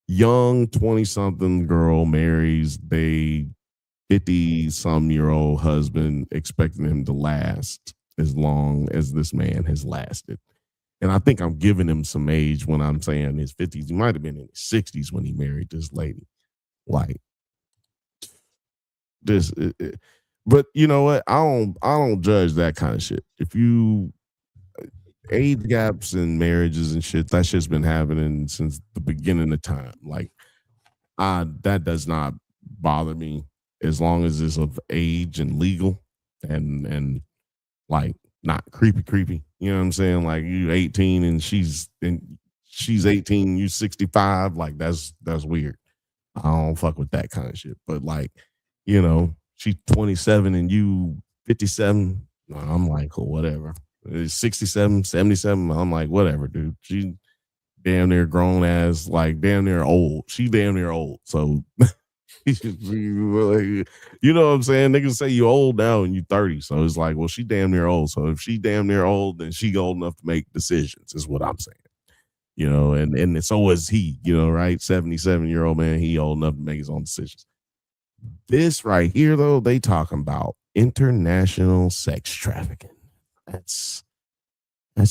young 20-something girl marries a 50-some-year-old husband expecting him to last as long as this man has lasted. And I think I'm giving him some age when I'm saying his 50s. He might have been in his 60s when he married this lady. Like, this... But you know what? I don't judge that kind of shit. If you age gaps in marriages and shit, that shit's been happening since the beginning of time. Like, that does not bother me as long as it's of age and legal and like not creepy. You know what I'm saying? Like, you 18 and she's 18, you 65. Like, that's weird. I don't fuck with that kind of shit. But like, you know, she's 27 and you 57. I'm like, oh, whatever. 67, 77. I'm like, whatever, dude. She damn near grown ass, like damn near old. She damn near old. So, you know what I'm saying? Niggas say you old now and you 30. So it's like, well, she damn near old. So if she damn near old, then she old enough to make decisions is what I'm saying. You know, and so is he, you know, right? 77-year-old man, he old enough to make his own decisions. This right here, though, they talking about international sex trafficking. That's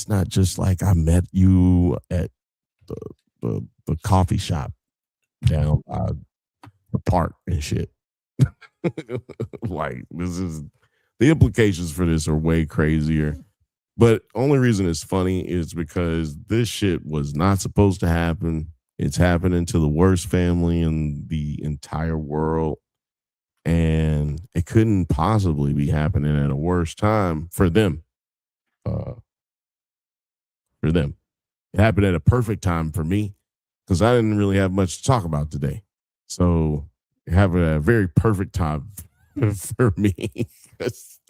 not just like I met you at the coffee shop down by the park and shit. Like, this is the implications for this are way crazier. But only reason it's funny is because this shit was not supposed to happen. It's happening to the worst family in the entire world. And it couldn't possibly be happening at a worse time for them. It happened at a perfect time for me because I didn't really have much to talk about today. So it happened at a very perfect time for me. This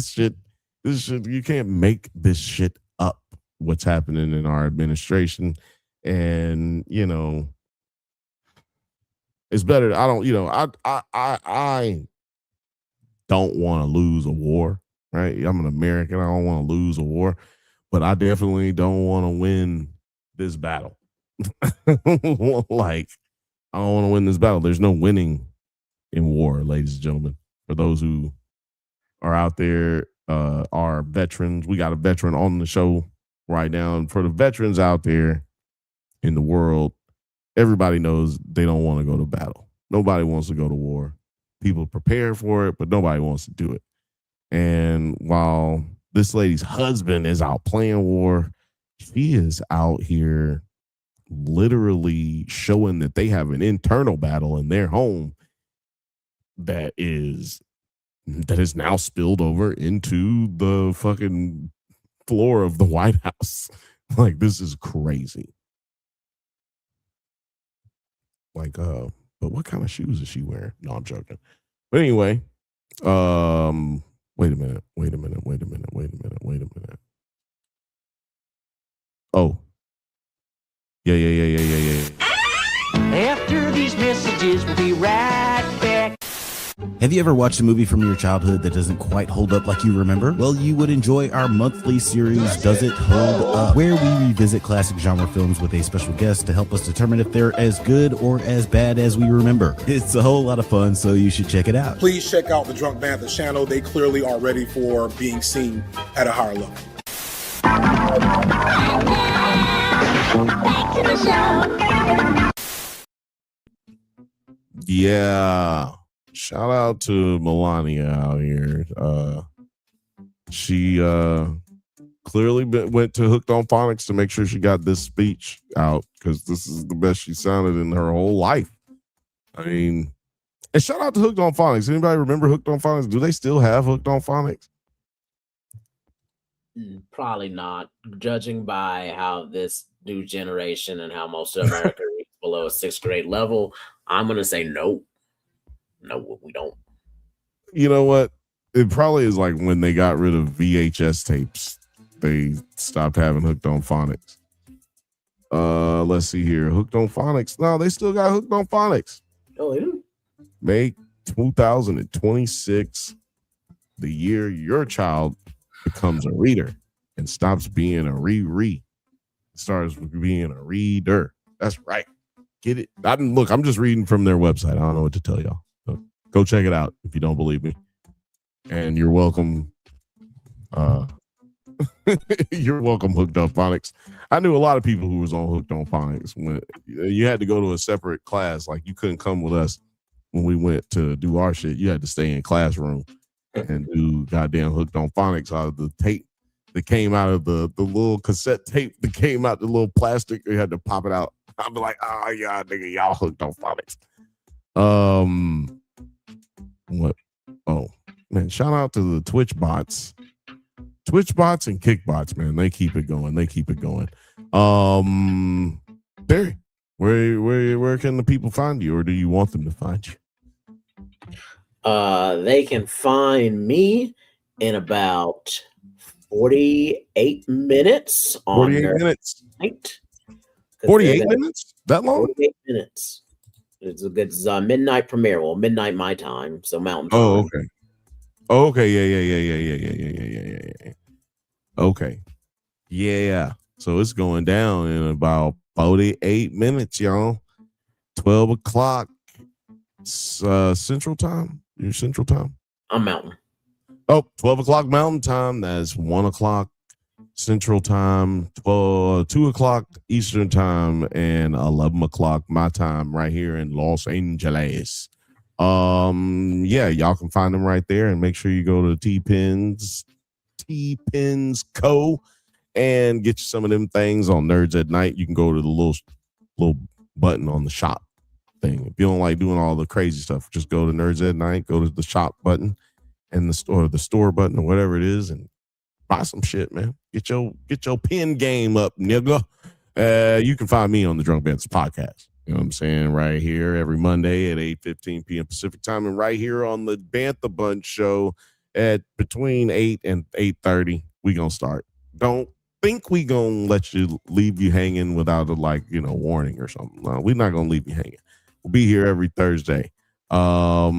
shit, you can't make this shit up, what's happening in our administration. And, you know, it's better. I don't want to lose a war, right? I'm an American. I don't want to lose a war, but I definitely don't want to win this battle. Like, I don't want to win this battle. There's no winning in war, ladies and gentlemen. For those who are out there, are veterans. We got a veteran on the show right now. And for the veterans out there in the world, everybody knows they don't want to go to battle. Nobody wants to go to war. People prepare for it, but nobody wants to do it. And while this lady's husband is out playing war, she is out here literally showing that they have an internal battle in their home that is now spilled over into the fucking floor of the White House. Like, this is crazy. Like, but what kind of shoes is she wearing? No, I'm joking. But anyway, wait a minute. Oh. Yeah. After these messages, we'll be right back. Have you ever watched a movie from your childhood that doesn't quite hold up like you remember? Well, you would enjoy our monthly series, Does It Hold Up? Where we revisit classic genre films with a special guest to help us determine if they're as good or as bad as we remember. It's a whole lot of fun, so you should check it out. Please check out the Drunk Banthas channel. They clearly are ready for being seen at a higher level. Back to the show. Yeah. Shout out to Melania out here. She clearly went to Hooked on Phonics to make sure she got this speech out, because this is the best she sounded in her whole life. I mean, and shout out to Hooked on Phonics. Anybody remember Hooked on Phonics? Do they still have Hooked on Phonics? Probably not, judging by how this new generation and how most of America reads below a 6th grade level. I'm gonna say no. No, we don't. You know what? It probably is like when they got rid of VHS tapes, they stopped having Hooked on Phonics. Let's see here. Hooked on Phonics. No, they still got Hooked on Phonics. Oh, yeah. May 2026, the year your child becomes a reader and stops being a starts being a reader. That's right. Get it? I'm just reading from their website. I don't know what to tell y'all. So go check it out if you don't believe me. And you're welcome. You're welcome, Hooked on Phonics. I knew a lot of people who was on Hooked on Phonics. When you had to go to a separate class, like you couldn't come with us when we went to do our shit. You had to stay in classroom and do goddamn Hooked on Phonics out of the tape that came out of the little cassette tape that came out the little plastic. You had to pop it out. I'd be like, oh yeah, nigga, y'all Hooked on Phonics. What? Oh man, shout out to the Twitch bots and Kick bots, man. They keep it going. Barry, where can the people find you, or do you want them to find you? They can find me in about 48 minutes on 48 minutes. Night. 48 minutes? That long? 48 minutes. It's a midnight premiere. Well, midnight my time, so Mountain Time. Oh, okay. Okay, yeah. Okay. Yeah. So it's going down in about 48 minutes, y'all. 12 o'clock Central Time. Your Central Time? I'm Mountain. Oh, 12 o'clock Mountain Time. That's 1 o'clock Central Time, 2 o'clock Eastern Time, and 11 o'clock my time right here in Los Angeles. Yeah, y'all can find them right there, and make sure you go to T-Pins Co. and get you some of them things on Nerds at Night. You can go to the little button on the shop thing. If you don't like doing all the crazy stuff, just go to Nerds at Night, go to the shop button and the store button or whatever it is, and buy some shit, man. Get your pen game up, nigga. You can find me on the Drunk Banthas podcast. You know what I'm saying? Right here every Monday at 8:15 p.m. Pacific time, and right here on the Bantha Bunch show at between 8 and 8:30. We gonna start. Don't think we gonna leave you hanging without a warning or something. No, we're not gonna leave you hanging. We'll be here every Thursday. Yeah,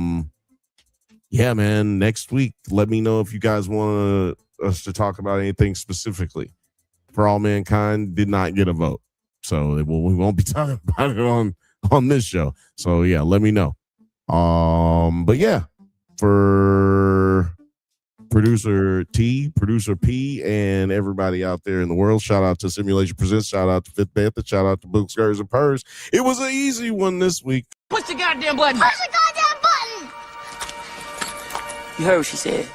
man. Next week, let me know if you guys want us to talk about anything specifically. For All Mankind did not get a vote, so we won't be talking about it on this show. So yeah, let me know. But yeah, for producer T, producer P, and everybody out there in the world, shout out to Simulation Presents, shout out to Fifth Bantha, shout out to Books, Skirts, and Purrs. It was an easy one this week. Push the goddamn button. Push the goddamn button. You heard what she said.